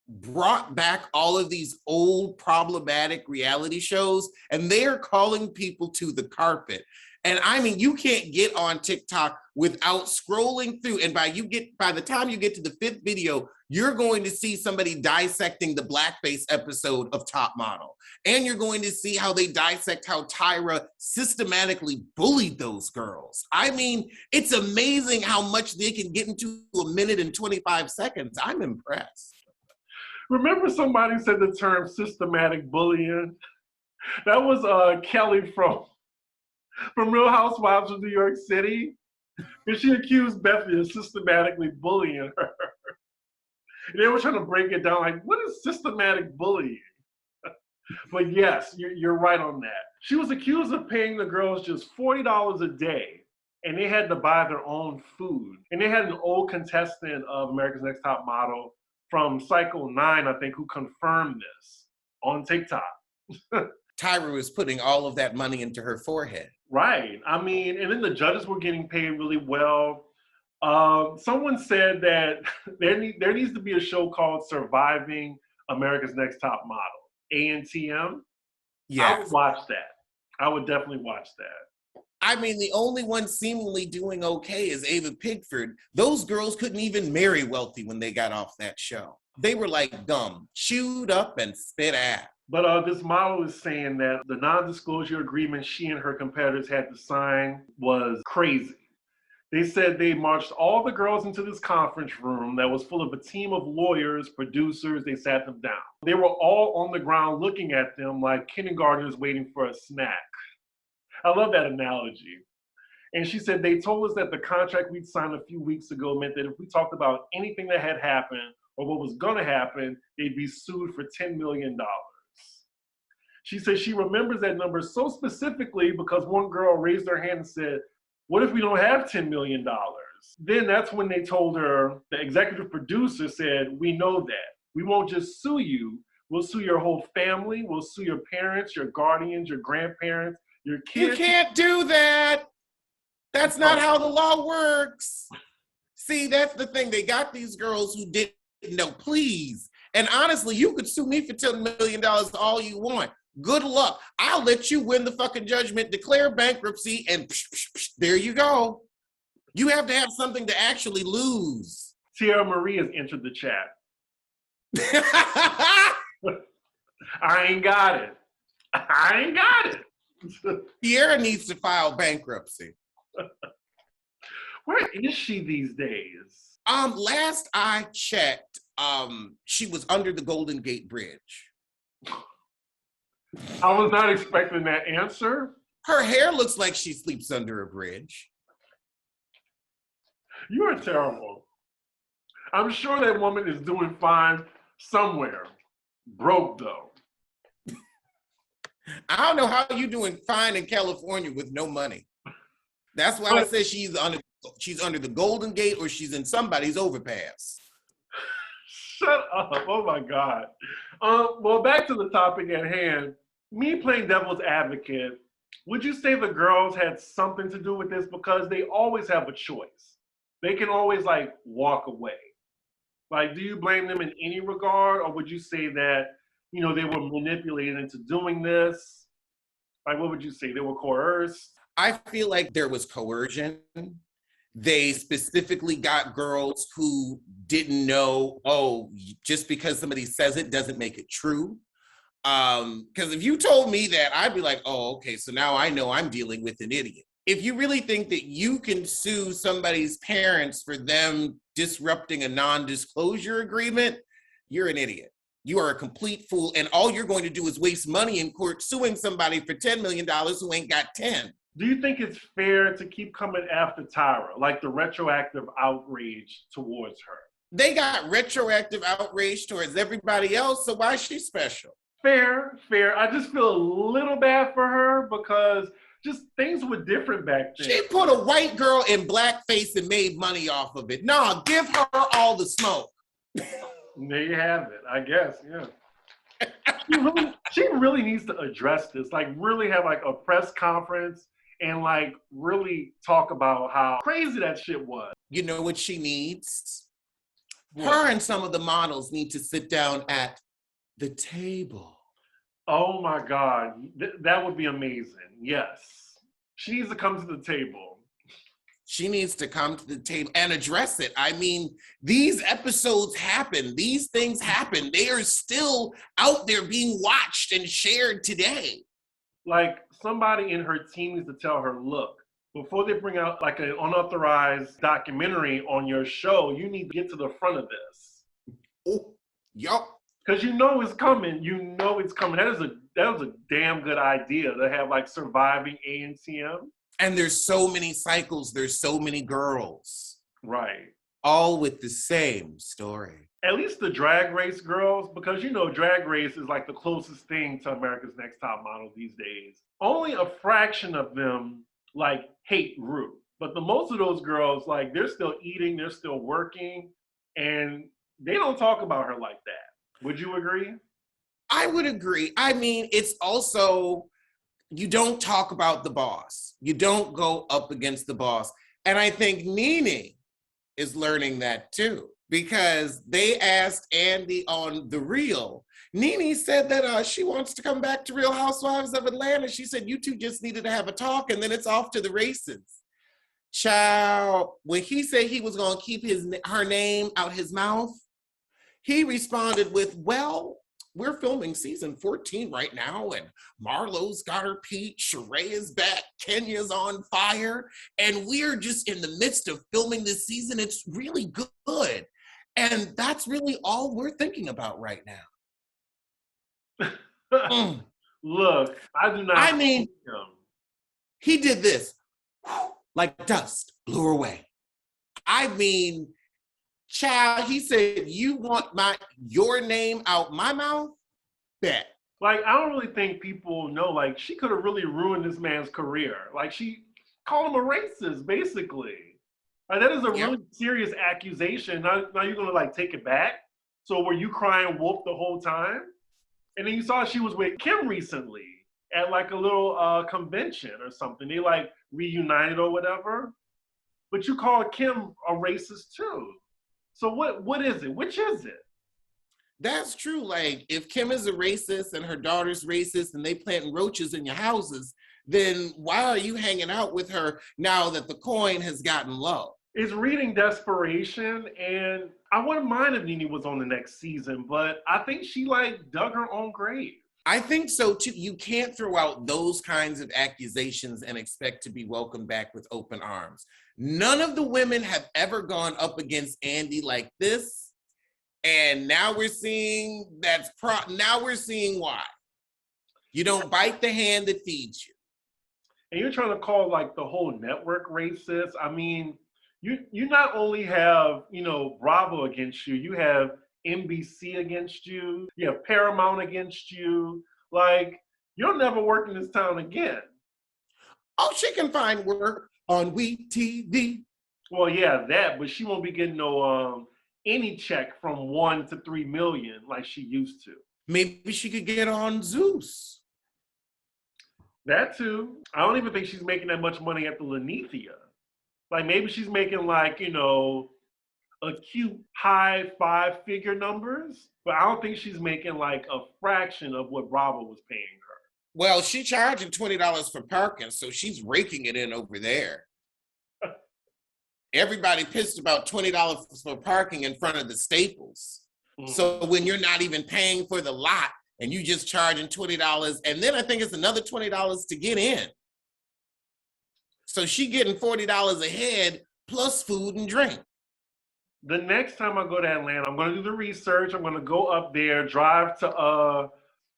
brought back all of these old problematic reality shows and they're calling people to the carpet. And I mean, you can't get on TikTok without scrolling through. And by the time you get to the 5th video, you're going to see somebody dissecting the blackface episode of Top Model. And you're going to see how they dissect how Tyra systematically bullied those girls. I mean, it's amazing how much they can get into a minute and 25 seconds. I'm impressed. Remember somebody said the term systematic bullying? That was Kelly from Real Housewives of New York City. And she accused Bethany of systematically bullying her. And they were trying to break it down like, what is systematic bullying? But yes, you're right on that. She was accused of paying the girls just $40 a day, and they had to buy their own food. And they had an old contestant of America's Next Top Model from Cycle 9, I think, who confirmed this on TikTok. Tyra was putting all of that money into her forehead. Right. I mean, and then the judges were getting paid really well. Someone said that there needs to be a show called Surviving America's Next Top Model, ANTM. Yeah, I would watch that. I would definitely watch that. I mean, the only one seemingly doing okay is Ava Pigford. Those girls couldn't even marry wealthy when they got off that show. They were like gum, chewed up and spit out. But this model is saying that the non-disclosure agreement she and her competitors had to sign was crazy. They said they marched all the girls into this conference room that was full of a team of lawyers, producers. They sat them down. They were all on the ground looking at them like kindergartners waiting for a snack. I love that analogy. And she said, they told us that the contract we'd signed a few weeks ago meant that if we talked about anything that had happened or what was going to happen, they'd be sued for $10 million. She said she remembers that number so specifically because one girl raised her hand and said, what if we don't have $10 million? Then that's when they told her, the executive producer said, we know that. We won't just sue you. We'll sue your whole family. We'll sue your parents, your guardians, your grandparents, your kids. You can't do that. That's not how the law works. See, that's the thing. They got these girls who didn't know, please. And honestly, you could sue me for $10 million all you want. Good luck. I'll let you win the fucking judgment, declare bankruptcy, and there you go. You have to have something to actually lose. Tierra Marie has entered the chat. I ain't got it. I ain't got it. Tierra needs to file bankruptcy. Where is she these days? Last I checked, she was under the Golden Gate Bridge. I was not expecting that answer. Her hair looks like she sleeps under a bridge. You are terrible. I'm sure that woman is doing fine somewhere. Broke though. I don't know how you doing fine in California with no money. That's why I said she's under the Golden Gate or she's in somebody's overpass. Shut up. Oh my God. Well, back to the topic at hand. Me playing devil's advocate, would you say the girls had something to do with this? Because they always have a choice. They can always like walk away. Like, do you blame them in any regard? Or would you say that, you know, they were manipulated into doing this? Like, what would you say? They were coerced? I feel like there was coercion. They specifically got girls who didn't know, oh, just because somebody says it doesn't make it true. Because if you told me that, I'd be like, oh, okay, so now I know I'm dealing with an idiot. If you really think that you can sue somebody's parents for them disrupting a non-disclosure agreement, you're an idiot. You are a complete fool, and all you're going to do is waste money in court suing somebody for $10 million who ain't got 10. Do you think it's fair to keep coming after Tyra, like the retroactive outrage towards her? They got retroactive outrage towards everybody else, so why is she special? Fair. I just feel a little bad for her because just things were different back then. She put a white girl in blackface and made money off of it. Nah, give her all the smoke. There you have it, I guess, yeah. She really needs to address this, like really have like a press conference and like really talk about how crazy that shit was. You know what she needs? What? Her and some of the models need to sit down at the table. Oh my God, that would be amazing, yes. She needs to come to the table. She needs to come to the table and address it. I mean, these episodes happen. These things happen. They are still out there being watched and shared today. Like somebody in her team needs to tell her, look, before they bring out like an unauthorized documentary on your show, you need to get to the front of this. Oh, yup. Because you know it's coming. You know it's coming. That was a damn good idea to have like surviving ANTM. And there's so many cycles. There's so many girls. Right. All with the same story. At least the Drag Race girls, because you know Drag Race is like the closest thing to America's Next Top Model these days. Only a fraction of them like hate RHOP. But the most of those girls, like they're still eating, they're still working, and they don't talk about her like that. Would you agree? I would agree. I mean, it's also, you don't talk about the boss. You don't go up against the boss. And I think Nene is learning that too, because they asked Andy on The Real. Nene said that she wants to come back to Real Housewives of Atlanta. She said, you two just needed to have a talk and then it's off to the races. Child, when he said he was going to keep her name out his mouth, he responded with, well, we're filming season 14 right now, and Marlo's got her peach, Sheree is back, Kenya's on fire, and we're just in the midst of filming this season. It's really good. And that's really all we're thinking about right now. Look, I do not. I mean, he did this, like dust, blew her away. I mean, child, he said, you want your name out my mouth? Bet. Like, I don't really think people know, like, she could have really ruined this man's career. Like, she called him a racist, basically. Like, that is a really serious accusation. Now you're going to, like, take it back? So were you crying wolf the whole time? And then you saw she was with Kim recently at, like, a little convention or something. They, like, reunited or whatever. But you called Kim a racist, too. So what is it? Which is it? That's true. Like, if Kim is a racist and her daughter's racist and they planting roaches in your houses, then why are you hanging out with her now that the coin has gotten low? It's reading desperation, and I wouldn't mind if Nene was on the next season, but I think she like dug her own grave. I think so too. You can't throw out those kinds of accusations and expect to be welcomed back with open arms. None of the women have ever gone up against Andy like this. And now we're seeing now we're seeing why. You don't bite the hand that feeds you. And you're trying to call like the whole network racist. I mean, you not only have, Bravo against you, you have NBC against you, you have Paramount against you. Like, you'll never work in this town again. Oh, she can find work on WeTV. Well, yeah, that, but she won't be getting no any check from 1 to 3 million like she used to. Maybe she could get on Zeus. That too. I don't even think she's making that much money at the Lenithia. Like maybe she's making like, a cute high 5-figure numbers, but I don't think she's making like a fraction of what Bravo was paying her. Well, she's charging $20 for parking, so she's raking it in over there. Everybody pissed about $20 for parking in front of the Staples. Mm-hmm. So when you're not even paying for the lot and you just charging $20, and then I think it's another $20 to get in. So she getting $40 a head plus food and drink. The next time I go to Atlanta, I'm going to do the research. I'm going to go up there, drive to,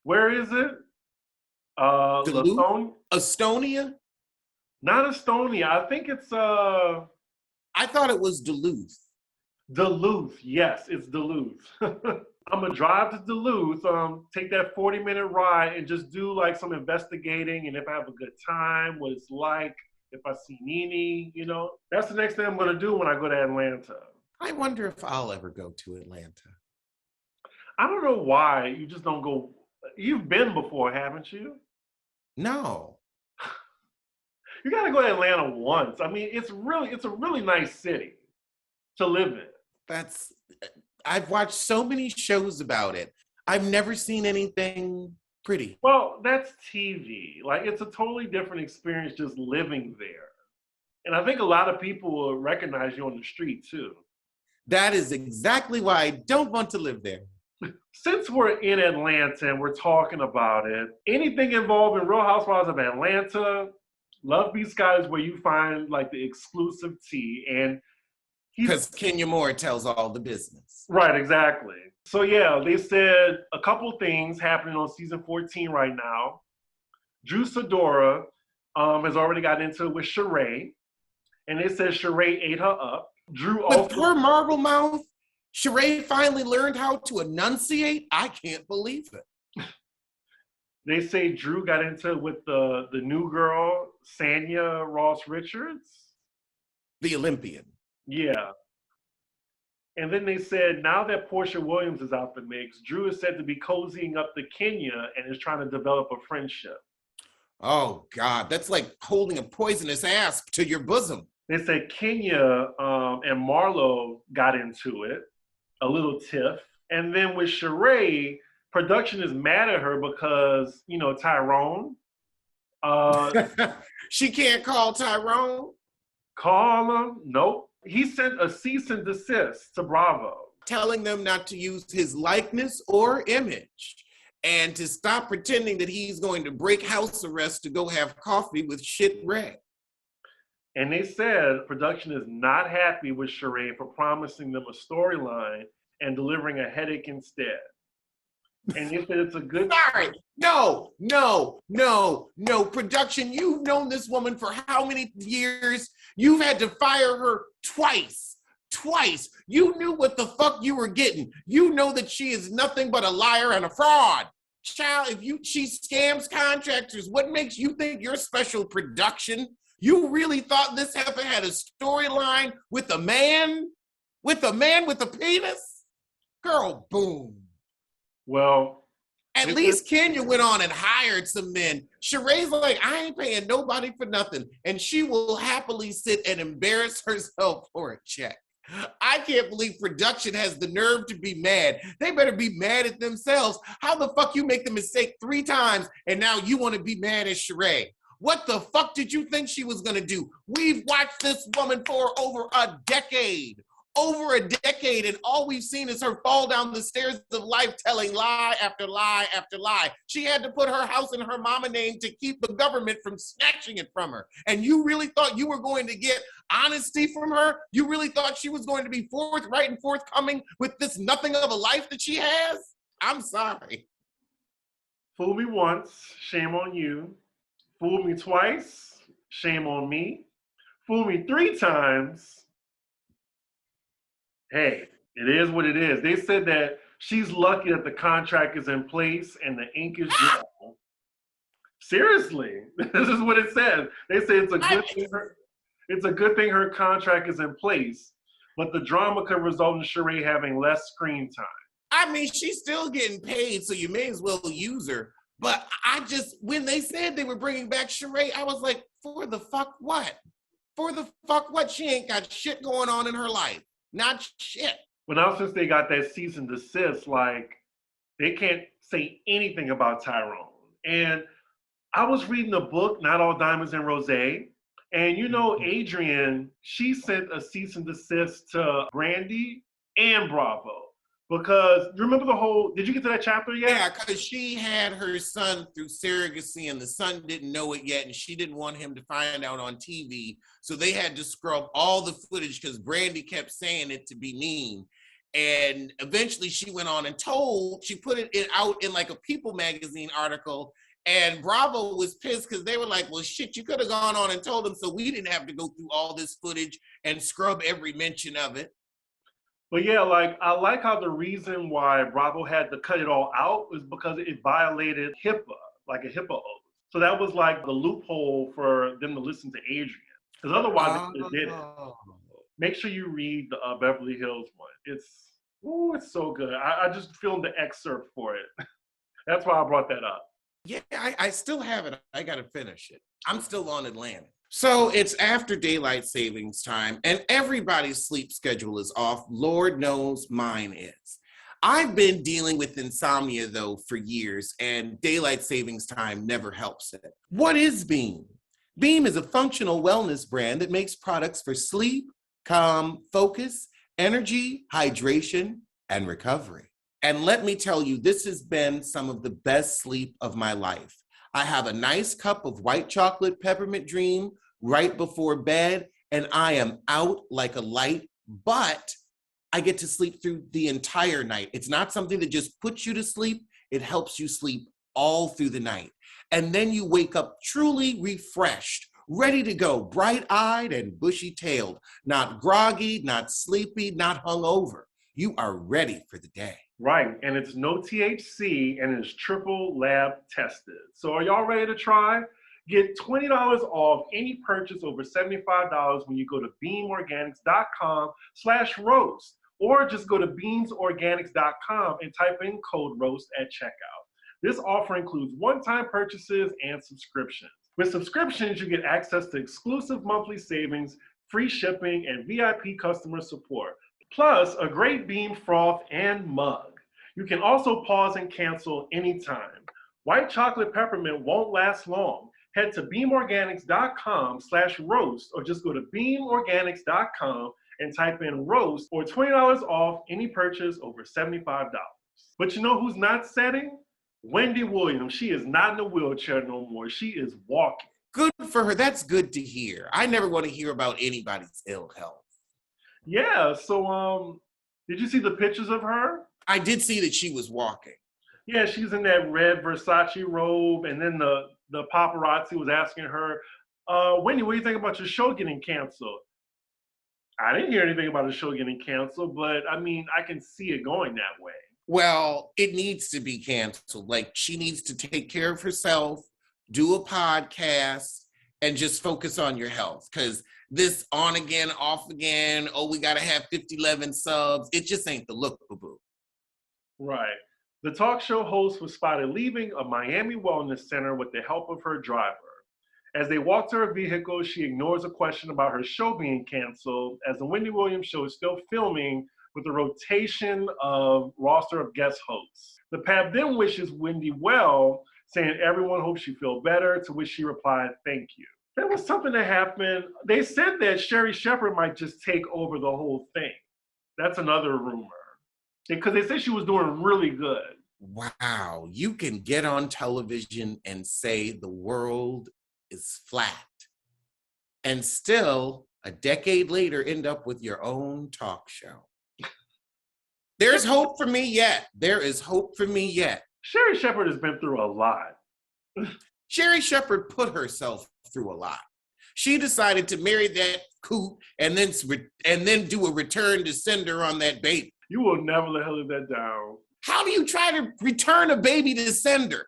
where is it? Estonia? Not Estonia. I think it's, I thought it was Duluth. Duluth. Yes, it's Duluth. I'm going to drive to Duluth, take that 40-minute ride and just do like some investigating. And if I have a good time, what it's like, if I see Nene, that's the next thing I'm going to do when I go to Atlanta. I wonder if I'll ever go to Atlanta. I don't know why you just don't go. You've been before, haven't you? No. You got to go to Atlanta once. I mean, it's a really nice city to live in. I've watched so many shows about it. I've never seen anything pretty. Well, that's TV. Like, it's a totally different experience just living there. And I think a lot of people will recognize you on the street, too. That is exactly why I don't want to live there. Since we're in Atlanta and we're talking about it, anything involving Real Housewives of Atlanta, Love Beats Sky is where you find like the exclusive tea. And because Kenya Moore tells all the business. Right, exactly. So yeah, they said a couple things happening on season 14 right now. Drew Sidora has already gotten into it with Sheree. And they said Sheree ate her up. Drew with her marble mouth, Sheree finally learned how to enunciate. I can't believe it. They say Drew got into it with the new girl, Sanya Ross Richards. The Olympian. Yeah. And then they said now that Porsha Williams is out the mix, Drew is said to be cozying up to Kenya and is trying to develop a friendship. Oh, God. That's like holding a poisonous asp to your bosom. They said Kenya and Marlo got into it, a little tiff. And then with Sheree, production is mad at her because, Tyrone. She can't call Tyrone? Call him? Nope. He sent a cease and desist to Bravo. Telling them not to use his likeness or image and to stop pretending that he's going to break house arrest to go have coffee with Shit Ray. And they said production is not happy with Sheree for promising them a storyline and delivering a headache instead. And they said it's a good... Sorry. No. Production, you've known this woman for how many years? You've had to fire her twice. You knew what the fuck you were getting. You know that she is nothing but a liar and a fraud. Child, she scams contractors, what makes you think you're special, production? You really thought this heifer had a storyline with a man? With a man with a penis? Girl, boom. Well, at least Kenya went on and hired some men. Sheree's like, I ain't paying nobody for nothing. And she will happily sit and embarrass herself for a check. I can't believe production has the nerve to be mad. They better be mad at themselves. How the fuck you make the mistake 3 times and now you want to be mad at Sheree? What the fuck did you think she was going to do? We've watched this woman for over a decade. over a decade, and all we've seen is her fall down the stairs of life telling lie after lie after lie. She had to put her house in her mama name to keep the government from snatching it from her. And you really thought you were going to get honesty from her? You really thought she was going to be forthright and forthcoming with this nothing of a life that she has? I'm sorry. Fool me once, shame on you. Fool me twice, shame on me. Fool me 3 times. Hey, it is what it is. They said that she's lucky that the contract is in place and the ink is dry. Seriously, this is what it says. They say it's a good thing her contract is in place, but the drama could result in Sheree having less screen time. I mean, she's still getting paid, so you may as well use her. But when they said they were bringing back Sheree, I was like, for the fuck what? For the fuck what? She ain't got shit going on in her life. Not shit. Well, now since they got that cease and desist, like, they can't say anything about Tyrone. And I was reading the book, Not All Diamonds and Rosé, and you know, Adrienne, she sent a cease and desist to Brandy and Bravo. Because remember did you get to that chapter yet? Yeah, because she had her son through surrogacy and the son didn't know it yet and she didn't want him to find out on TV. So they had to scrub all the footage because Brandy kept saying it to be mean. And eventually she went on and she put it out in like a People magazine article, and Bravo was pissed because they were like, well, shit, you could have gone on and told them so we didn't have to go through all this footage and scrub every mention of it. But yeah, like, I like how the reason why Bravo had to cut it all out was because it violated HIPAA, like a HIPAA oath. So that was like the loophole for them to listen to Adrienne. Because otherwise they did it. Make sure you read the Beverly Hills one. It's so good. I just filmed the excerpt for it. That's why I brought that up. Yeah, I still have it. I got to finish it. I'm still on Atlanta. So it's after daylight savings time and everybody's sleep schedule is off. Lord knows mine is. I've been dealing with insomnia though for years and daylight savings time never helps it. What is Beam? Beam is a functional wellness brand that makes products for sleep, calm, focus, energy, hydration, and recovery. And let me tell you, this has been some of the best sleep of my life. I have a nice cup of white chocolate peppermint dream right before bed, and I am out like a light, but I get to sleep through the entire night. It's not something that just puts you to sleep. It helps you sleep all through the night. And then you wake up truly refreshed, ready to go, bright-eyed and bushy-tailed, not groggy, not sleepy, not hungover. You are ready for the day. Right, and it's no THC and it's triple lab tested. So are y'all ready to try? Get $20 off any purchase over $75 when you go to beamorganics.com/roast, or just go to beamsorganics.com and type in code ROAST at checkout. This offer includes one-time purchases and subscriptions. With subscriptions, you get access to exclusive monthly savings, free shipping, and VIP customer support. Plus, a great Beam froth and mug. You can also pause and cancel anytime. White chocolate peppermint won't last long. Head to beamorganics.com/roast or just go to beamorganics.com and type in roast or $20 off any purchase over $75. But you know who's not setting? Wendy Williams. She is not in a wheelchair no more. She is walking. Good for her. That's good to hear. I never want to hear about anybody's ill health. Yeah, so did you see the pictures of her? I did see that she was walking. Yeah, she's in that red Versace robe, and then the paparazzi was asking her, Wendy, what do you think about your show getting canceled? I didn't hear anything about the show getting canceled, but I mean, I can see it going that way. Well, it needs to be canceled. Like, she needs to take care of herself, do a podcast, and just focus on your health. Because this on again, off again, oh, we got to have 50-11 subs. It just ain't the look, boo-boo. Right. The talk show host was spotted leaving a Miami wellness center with the help of her driver. As they walked to her vehicle, she ignores a question about her show being canceled, as the Wendy Williams show is still filming with a rotation of roster of guest hosts. The Pap then wishes Wendy well, saying everyone hopes she feels better, to which she replied, thank you. There was something that happened. They said that Sherri Shepherd might just take over the whole thing. That's another rumor. Because they said she was doing really good. Wow, you can get on television and say the world is flat and still a decade later end up with your own talk show. There's hope for me yet. There is hope for me yet. Sherri Shepherd has been through a lot. Sherri Shepherd put herself through a lot. She decided to marry that coot and then do a return to sender on that baby. You will never let her live that down. How do you try to return a baby to sender?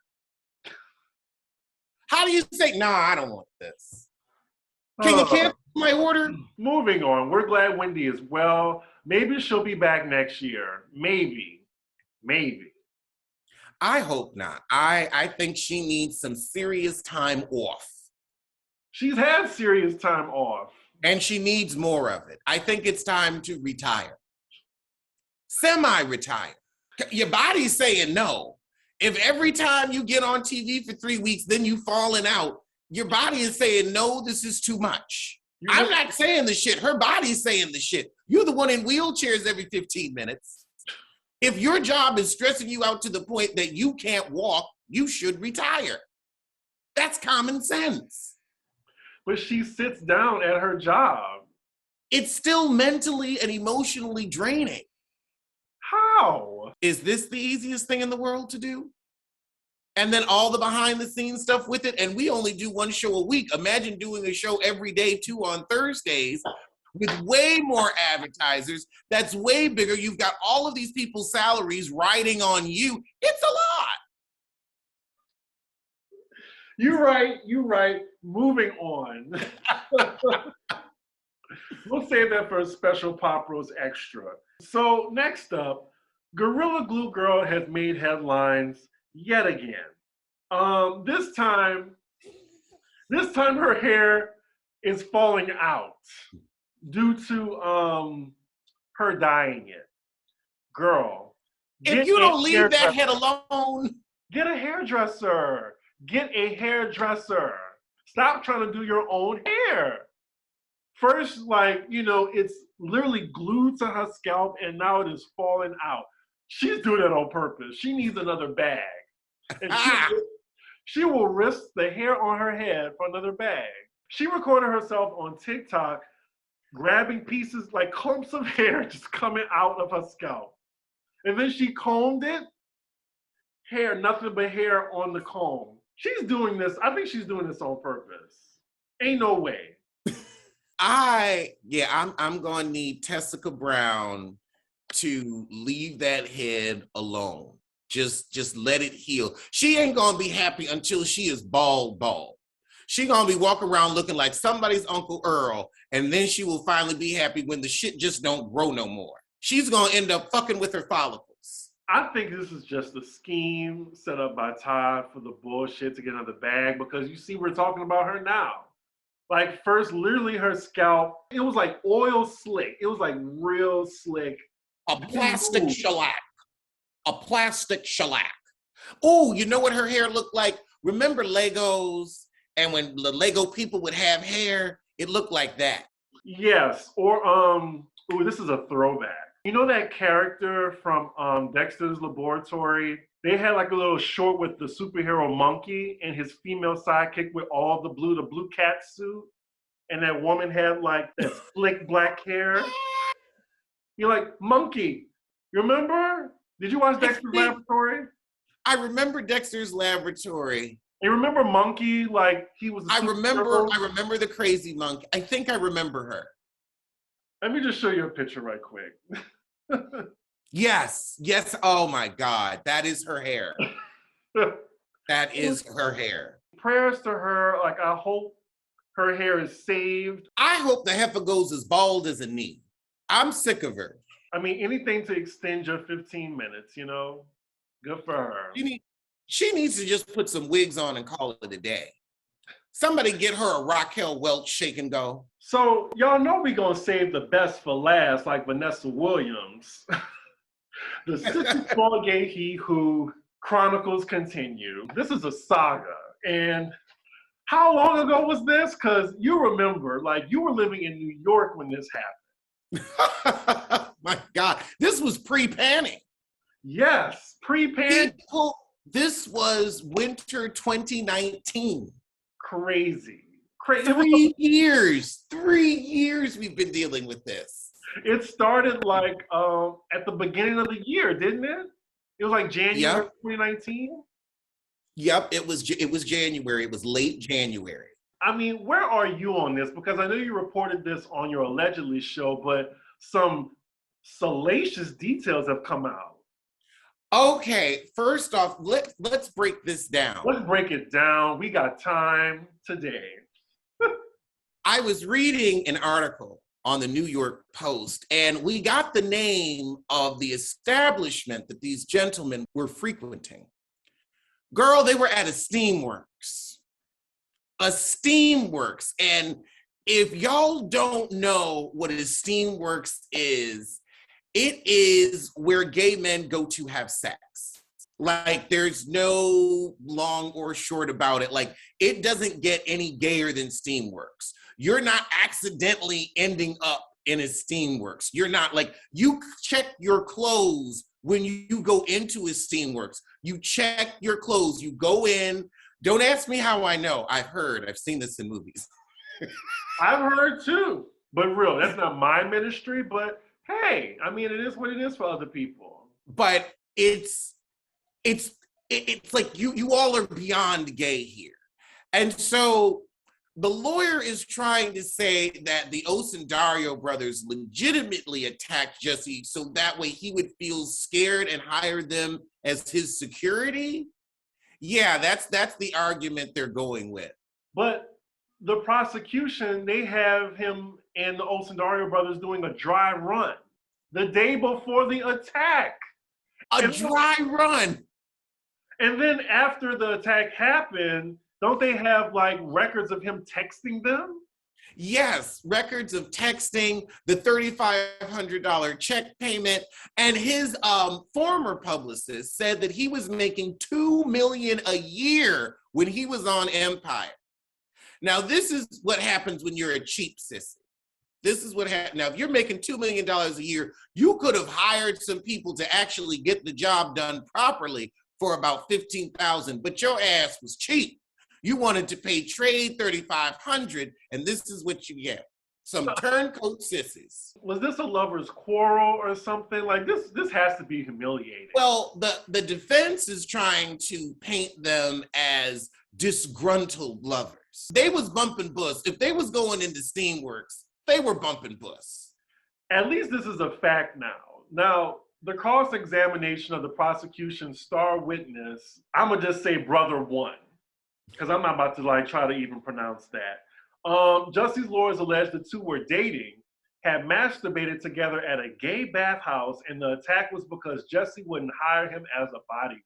How do you say, nah, I don't want this? Can you cancel my order? Moving on. We're glad Wendy is well. Maybe she'll be back next year. Maybe. I hope not. I think she needs some serious time off. She's had serious time off. And she needs more of it. I think it's time to retire. Semi-retire. Your body's saying no. If every time you get on TV for 3 weeks, then you falling out, your body is saying, no, this is too much. I'm not saying the shit. Her body's saying the shit. You're the one in wheelchairs every 15 minutes. If your job is stressing you out to the point that you can't walk, you should retire. That's common sense. But she sits down at her job. It's still mentally and emotionally draining. How? Is this the easiest thing in the world to do? And then all the behind the scenes stuff with it. And we only do one show a week. Imagine doing a show every day, 2 on Thursdays, with way more advertisers. That's way bigger. You've got all of these people's salaries riding on you. It's a lot. You're right. Moving on. We'll save that for a special Pop Rose Extra. So next up, Gorilla Glue Girl has made headlines yet again. This time her hair is falling out due to her dyeing it. Girl, if you don't leave that head alone, get a hairdresser. Stop trying to do your own hair. First, it's literally glued to her scalp and now it is falling out. She's doing it on purpose. She needs another bag. And she will risk the hair on her head for another bag. She recorded herself on TikTok grabbing pieces, like clumps of hair just coming out of her scalp. And then she combed it. Hair, nothing but hair on the comb. She's doing this. I think she's doing this on purpose. Ain't no way. I'm going to need Tessica Brown to leave that head alone. Just let it heal. She ain't going to be happy until she is bald. She going to be walking around looking like somebody's Uncle Earl, and then she will finally be happy when the shit just don't grow no more. She's going to end up fucking with her follicles. I think this is just a scheme set up by Todd for the bullshit to get another bag, because you see we're talking about her now. Like, first, literally her scalp, it was like oil slick. It was like real slick. A plastic shellac. Oh, you know what her hair looked like? Remember Legos? And when the Lego people would have hair, it looked like that. Yes, or, this is a throwback. You know that character from Dexter's Laboratory? They had like a little short with the superhero monkey and his female sidekick with all the blue cat suit. And that woman had like that slick black hair. You're like, monkey, you remember? Did you watch Dexter's Laboratory? I remember Dexter's Laboratory. You remember Monkey? Like he was. I remember the crazy monkey. I think I remember her. Let me just show you a picture right quick. Yes. Oh my God, that is her hair. That is her hair. Prayers to her. Like, I hope her hair is saved. I hope the heifer goes as bald as a knee. I'm sick of her. I mean, anything to extend your 15 minutes, Good for her. She needs to just put some wigs on and call it a day. Somebody get her a Raquel Welch shake and go. So y'all know we gonna save the best for last, like Vanessa Williams. The Sissy Smallgate He Who Chronicles continue. This is a saga. And how long ago was this? Because you remember, like, you were living in New York when this happened. my God. This was pre-panning. Yes, pre-pan. This was winter 2019. Crazy. 3 years we've been dealing with this. It started like at the beginning of the year, didn't it? It was like January 2019. Yep, it was January. It was late January. I mean, where are you on this? Because I know you reported this on your Allegedly show, but some salacious details have come out. Okay, first off, let's break this down. Let's break it down. We got time today. I was reading an article on the New York Post, and we got the name of the establishment that these gentlemen were frequenting. Girl, they were at a steamworks. A steamworks. And if y'all don't know what a steamworks is, it is where gay men go to have sex. Like, there's no long or short about it. Like, it doesn't get any gayer than steamworks. You're not accidentally ending up in a steamworks. You're not, like, you check your clothes when you go into a steamworks. You check your clothes, you go in. Don't ask me how I know. I've seen this in movies. I've heard too, but real, that's not my ministry, but hey, I mean, it is what it is for other people. But it's like you all are beyond gay here. And so the lawyer is trying to say that the Osundario brothers legitimately attacked Jussie so that way he would feel scared and hire them as his security. Yeah, that's the argument they're going with. But the prosecution, they have him and the Osundario brothers doing a dry run the day before the attack. A dry run. And then after the attack happened, don't they have like records of him texting them? Yes, records of texting, the $3,500 check payment, and his former publicist said that he was making $2 million a year when he was on Empire. Now, this is what happens when you're a cheap sissy. This is what happens. Now, if you're making $2 million a year, you could have hired some people to actually get the job done properly for about $15,000, but your ass was cheap. You wanted to pay trade $3,500, and this is what you get. Some turncoat sissies. Was this a lover's quarrel or something? Like, this has to be humiliating. Well, the defense is trying to paint them as disgruntled lovers. They was bumping bus. If they was going into Steamworks, they were bumping bus. At least this is a fact now. Now, the cross-examination of the prosecution's star witness, I'm going to just say brother one, because I'm not about to like try to even pronounce that. Jussie's lawyers alleged the two were dating, had masturbated together at a gay bathhouse, and the attack was because Jussie wouldn't hire him as a bodyguard.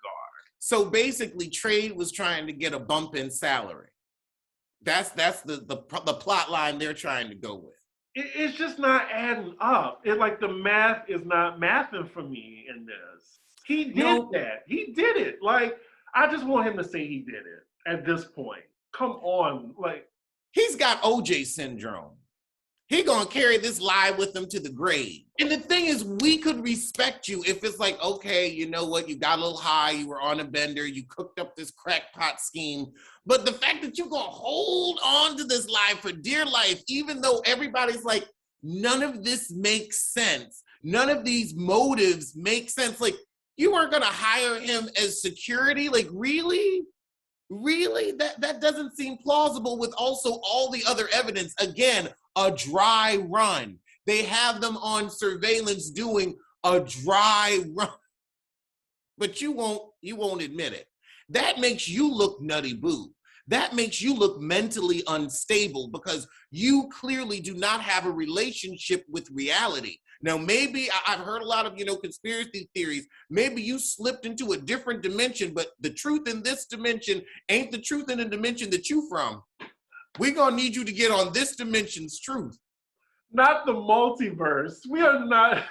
So basically, Trade was trying to get a bump in salary. That's the plot line they're trying to go with. It's just not adding up. It's like the math is not mathing for me in this. He did that. He did it. Like, I just want him to say he did it at this point. Come on. Like, he's got OJ syndrome. He gonna carry this lie with him to the grave. And the thing is, we could respect you if it's like, okay, you know what, you got a little high, you were on a bender, you cooked up this crackpot scheme. But the fact that you're gonna hold on to this lie for dear life, even though everybody's like, none of this makes sense. None of these motives make sense. Like, you weren't gonna hire him as security? Like, really? Really? That doesn't seem plausible with also all the other evidence. Again, a dry run. They have them on surveillance doing a dry run. But you won't admit it. That makes you look nutty boo. That makes you look mentally unstable because you clearly do not have a relationship with reality. Now, maybe I've heard a lot of, conspiracy theories. Maybe you slipped into a different dimension, but the truth in this dimension ain't the truth in the dimension that you from. We're going to need you to get on this dimension's truth. Not the multiverse. We are not,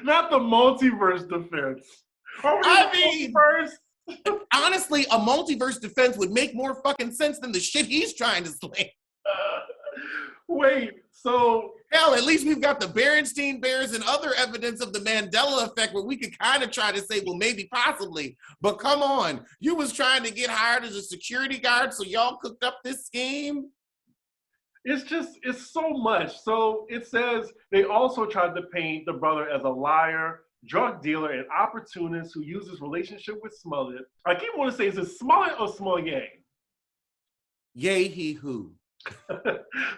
not the multiverse defense. Honestly, a multiverse defense would make more fucking sense than the shit he's trying to slay. Wait, so Hell, at least we've got the Berenstein Bears and other evidence of the Mandela effect where we could kind of try to say, well, maybe, possibly. But come on, you was trying to get hired as a security guard, so y'all cooked up this scheme? It's so much. So it says they also tried to paint the brother as a liar, drug dealer, and opportunist who used his relationship with Smollett. I keep wanting to say, is it Smollett or Smollett? Yay, he who.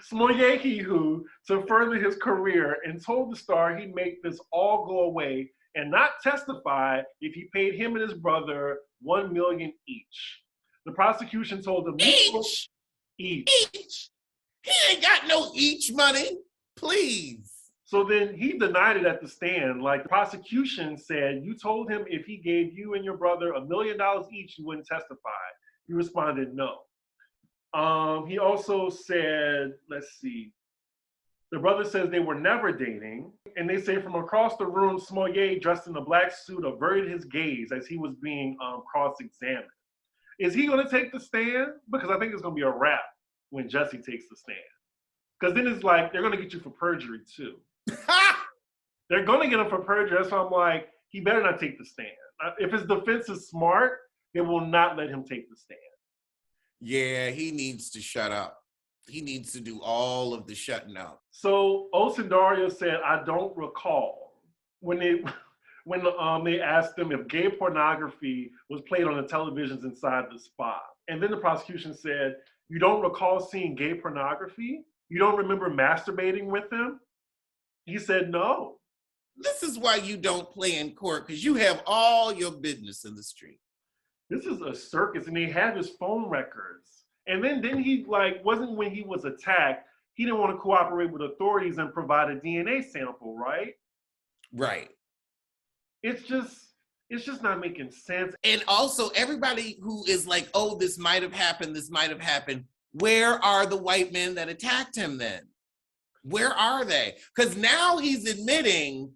Smollett, he who, to further his career, and told the star he'd make this all go away and not testify if he paid him and his brother $1 million each. The prosecution told him each. He ain't got no each money, please. So then he denied it at the stand. Like, the prosecution said, you told him if he gave you and your brother $1 million each, you wouldn't testify. He responded, no. He also said, let's see, the brother says they were never dating. And they say from across the room, Smollett, dressed in a black suit, averted his gaze as he was being cross-examined. Is he going to take the stand? Because I think it's going to be a wrap when Jussie takes the stand. Because then it's like, they're going to get you for perjury too. They're going to get him for perjury. That's why I'm like, he better not take the stand. If his defense is smart, they will not let him take the stand. Yeah, he needs to shut up. He needs to do all of the shutting up. So Osundario said, I don't recall when they asked him if gay pornography was played on the televisions inside the spa. And then the prosecution said, you don't recall seeing gay pornography? You don't remember masturbating with him? He said, no. This is why you don't play in court, because you have all your business in the street. This is a circus, and they have his phone records. And then he, like, wasn't when he was attacked, he didn't want to cooperate with authorities and provide a DNA sample, right? Right. It's just not making sense. And also, everybody who is like, oh, this might have happened, where are the white men that attacked him then? Where are they? Because now he's admitting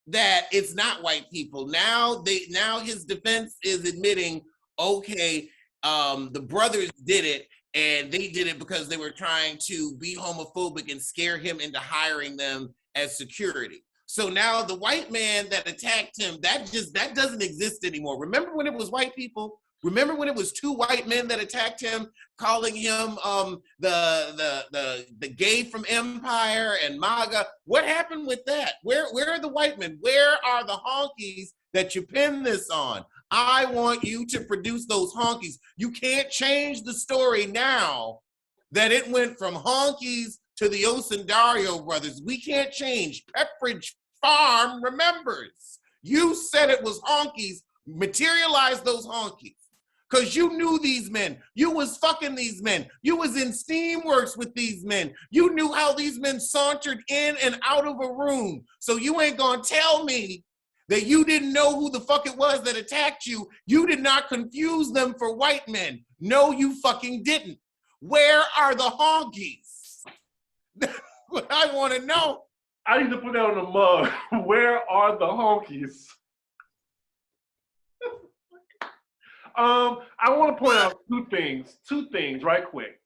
that it's not white people. Now his defense is admitting, okay, the brothers did it, and they did it because they were trying to be homophobic and scare him into hiring them as security. So now the white man that attacked him, that doesn't exist anymore. Remember when it was white people? Remember when it was two white men that attacked him, calling him the gay from Empire and MAGA? What happened with that? Where are the white men? Where are the honkies that you pin this on? I want you to produce those honkies. You can't change the story now that it went from honkies to the Osundario brothers. We can't change. Pepperidge Farm remembers. You said it was honkies. Materialize those honkies. Because you knew these men. You was fucking these men. You was in Steamworks with these men. You knew how these men sauntered in and out of a room. So you ain't gonna tell me that you didn't know who the fuck it was that attacked you. You did not confuse them for white men. No, you fucking didn't. Where are the honkies? That's what I want to know. I need to put that on the mug. Where are the honkies? I want to point out two things right quick.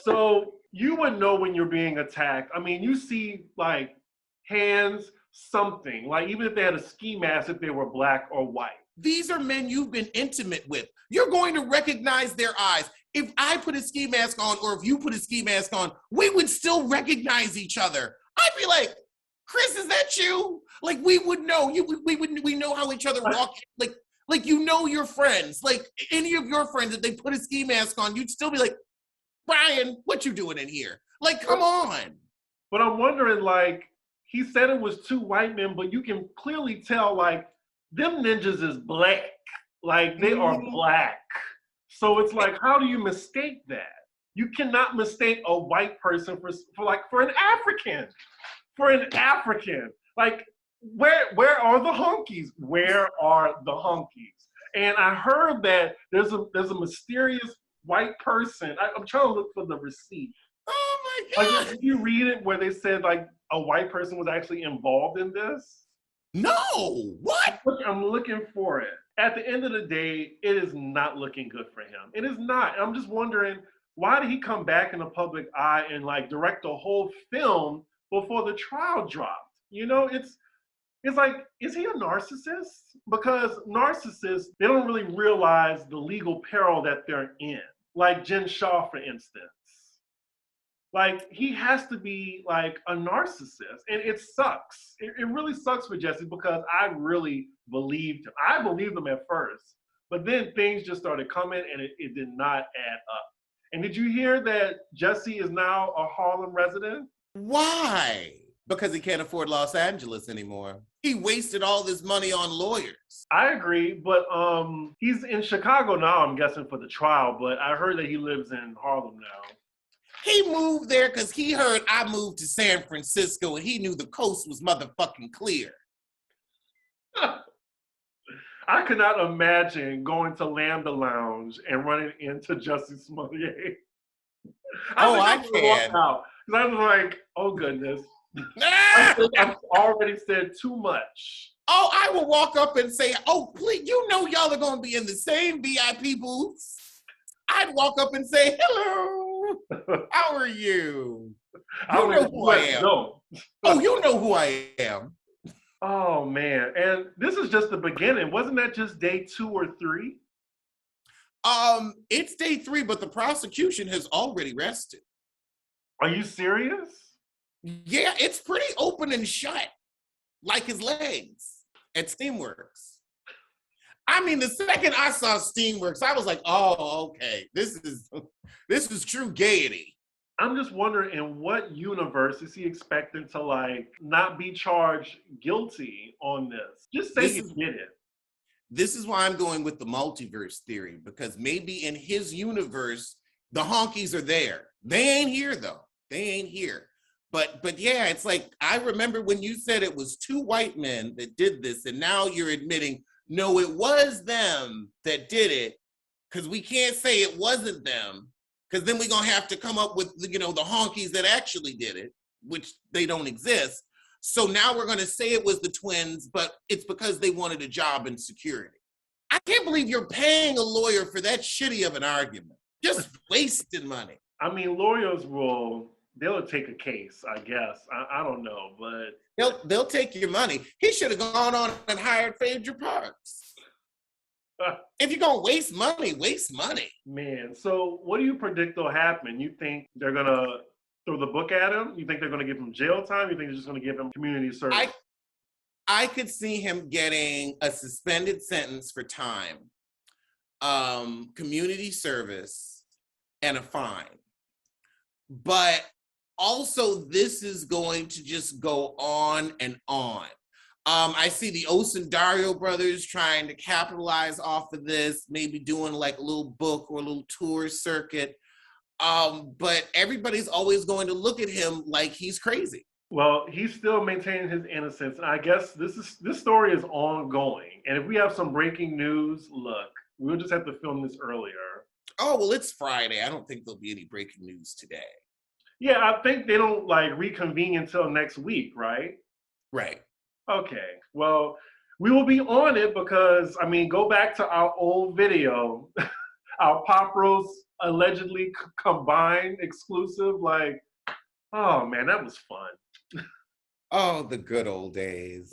So you would know when you're being attacked. I mean, you see like hands, something, like even if they had a ski mask, if they were black or white. These are men you've been intimate with. You're going to recognize their eyes. If I put a ski mask on, or if you put a ski mask on, we would still recognize each other. I'd be like, Chris, is that you? Like, we would know. We know how each other walk. Like, you know your friends. Like, any of your friends, if they put a ski mask on, you'd still be like, Brian, what you doing in here? Like, come on. But I'm wondering, like, he said it was two white men, but you can clearly tell, like, them ninjas is black. Like, they are black. So it's like, how do you mistake that? You cannot mistake a white person for an African. For an African. Like, where are the honkies? Where are the honkies? And I heard that there's a mysterious white person. I'm trying to look for the receipt. Oh my God. Like, did you read it where they said like a white person was actually involved in this? No, what? I'm looking for it. At the end of the day, it is not looking good for him. It is not. I'm just wondering, why did he come back in the public eye and like direct a whole film before the trial dropped. You know, it's like, is he a narcissist? Because narcissists, they don't really realize the legal peril that they're in. Like Jen Shaw, for instance. Like, he has to be like a narcissist. And it sucks. It really sucks for Jussie because I really believed him. I believed him at first. But then things just started coming and it did not add up. And did you hear that Jussie is now a Harlem resident? Why? Because he can't afford Los Angeles anymore. He wasted all this money on lawyers. I agree, but he's in Chicago now, I'm guessing, for the trial, but I heard that he lives in Harlem now. He moved there because he heard I moved to San Francisco and he knew the coast was motherfucking clear. I could not imagine going to Lambda Lounge and running into Jussie Smollett. I can. Because I was like, oh goodness. I've already said too much. Oh, I will walk up and say, oh, please, you know y'all are going to be in the same VIP booths. I'd walk up and say, hello, how are you? You know who I am. No. Oh, you know who I am. Oh, man. And this is just the beginning. Wasn't that just day 2 or 3? It's day 3, but the prosecution has already rested. Are you serious? Yeah, it's pretty open and shut, like his legs at Steamworks. I mean, the second I saw Steamworks, I was like, oh, okay, this is true gaiety. I'm just wondering, in what universe is he expecting to like not be charged guilty on this? Just say he did it. This is why I'm going with the multiverse theory, because maybe in his universe, the honkies are there. They ain't here though. They ain't here. But yeah, it's like, I remember when you said it was 2 white men that did this, and now you're admitting, no, it was them that did it, because we can't say it wasn't them, because then we're going to have to come up with, you know, the honkies that actually did it, which they don't exist. So now we're going to say it was the twins, but it's because they wanted a job in security. I can't believe you're paying a lawyer for that shitty of an argument. Just wasting money. I mean, lawyers they'll take a case, I guess. I don't know, but they'll take your money. He should have gone on and hired Phaedra Parks. If you're gonna waste money, waste money. Man, so what do you predict will happen? You think they're gonna throw the book at him? You think they're gonna give him jail time? You think they're just gonna give him community service? I could see him getting a suspended sentence for time, community service, and a fine. But also, this is going to just go on and on. I see the Osundario brothers trying to capitalize off of this, maybe doing like a little book or a little tour circuit. But everybody's always going to look at him like he's crazy. Well, he's still maintaining his innocence. And I guess this story is ongoing. And if we have some breaking news, look, we'll just have to film this earlier. Oh, well, it's Friday. I don't think there'll be any breaking news today. Yeah, I think they don't like reconvene until next week, right? Right. Okay. Well, we will be on it because, I mean, go back to our old video, our Pop Roast allegedly combined exclusive. Like, oh man, that was fun. Oh, the good old days.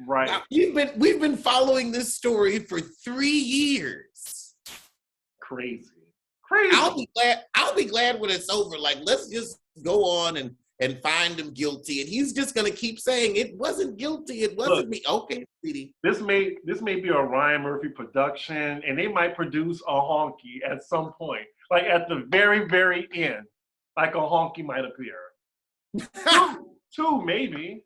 Right. Now, we've been following this story for 3 years. Crazy. I'll be glad when it's over. Like, let's just go on and find him guilty. And he's just gonna keep saying it wasn't guilty, it wasn't me. Okay, sweetie. This may be a Ryan Murphy production, and they might produce a honky at some point. Like at the very, very end. Like a honky might appear. Two, maybe.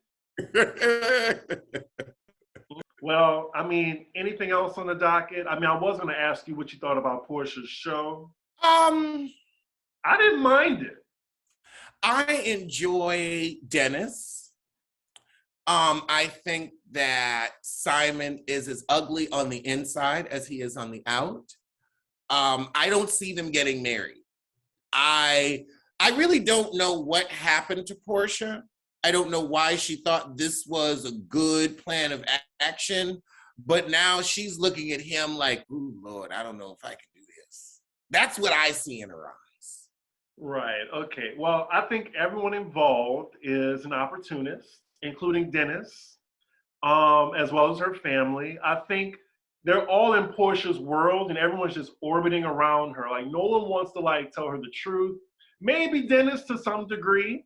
Well, I mean, anything else on the docket? I mean, I was gonna ask you what you thought about Porsha's show. I didn't mind it. I enjoy Dennis. I think that Simon is as ugly on the inside as he is on the out. I don't see them getting married. I really don't know what happened to Porsha. I don't know why she thought this was a good plan of action, but now she's looking at him like, ooh, Lord, I don't know if I can do this. That's what I see in her eyes. Right. Okay. Well, I think everyone involved is an opportunist, including Dennis, as well as her family. I think they're all in Portia's world, and everyone's just orbiting around her. Like no one wants to like tell her the truth. Maybe Dennis to some degree,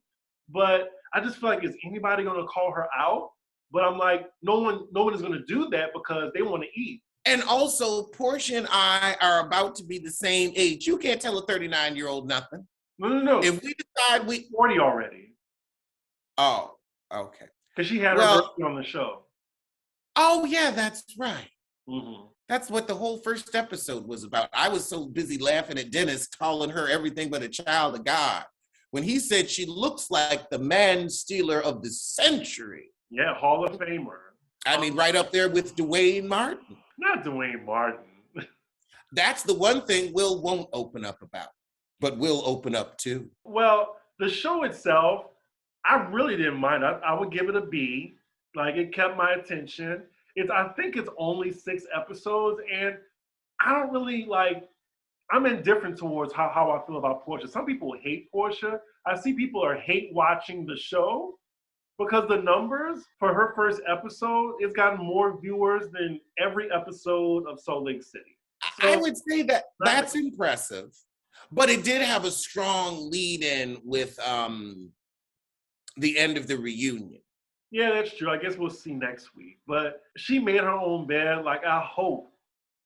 but I just feel like is anybody going to call her out? But I'm like, no one is going to do that because they want to eat. And also, Porsha and I are about to be the same age. You can't tell a 39-year-old nothing. No. If we decide 40 already. Oh, okay. Because she had her birthday on the show. Oh, yeah, that's right. Mm-hmm. That's what the whole first episode was about. I was so busy laughing at Dennis, calling her everything but a child of God, when he said she looks like the man stealer of the century. Yeah, Hall of Famer. I mean, right up there with Dwayne Martin. Not Dwayne Martin. That's the one thing Will won't open up about, but Will open up too. Well, the show itself, I really didn't mind. I would give it a B. Like it kept my attention. I think it's only 6 episodes, and I don't really like. I'm indifferent towards how I feel about Porsha. Some people hate Porsha. I see people are hate watching the show because the numbers for her first episode, it's gotten more viewers than every episode of Salt Lake City. So, I would say that's impressive, but it did have a strong lead in with the end of the reunion. Yeah, that's true. I guess we'll see next week. But she made her own bed. Like, I hope,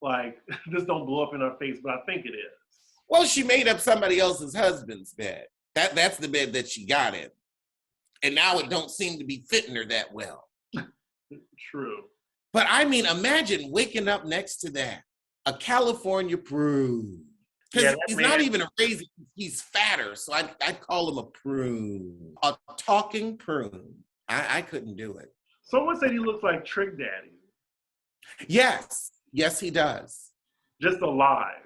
like, this don't blow up in her face, but I think it is. Well, she made up somebody else's husband's bed. That's the bed that she got in. And now it don't seem to be fitting her that well. True. But I mean, imagine waking up next to that. A California prune. Because he's not even a raisin, he's fatter. So I'd call him a prune. A talking prune. I couldn't do it. Someone said he looks like Trick Daddy. Yes, he does. Just alive.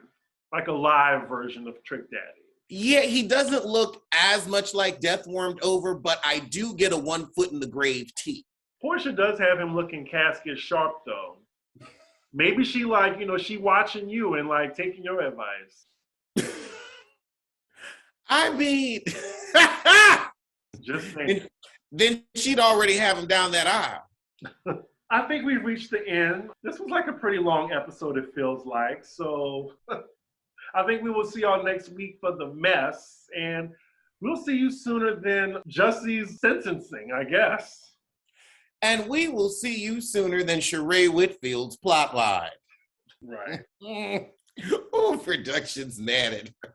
Like a live version of Trick Daddy. Yeah, he doesn't look as much like Death Warmed Over, but I do get a 1 foot in the grave teeth. Porsha does have him looking casket sharp though. Maybe she like, she watching you and like taking your advice. I mean, just saying. Then she'd already have him down that aisle. I think we've reached the end. This was like a pretty long episode, it feels like. So I think we will see y'all next week for the mess. And we'll see you sooner than Jussie's sentencing, I guess. And we will see you sooner than Sheree Whitfield's plotline. Right. Oh, production's mad at her.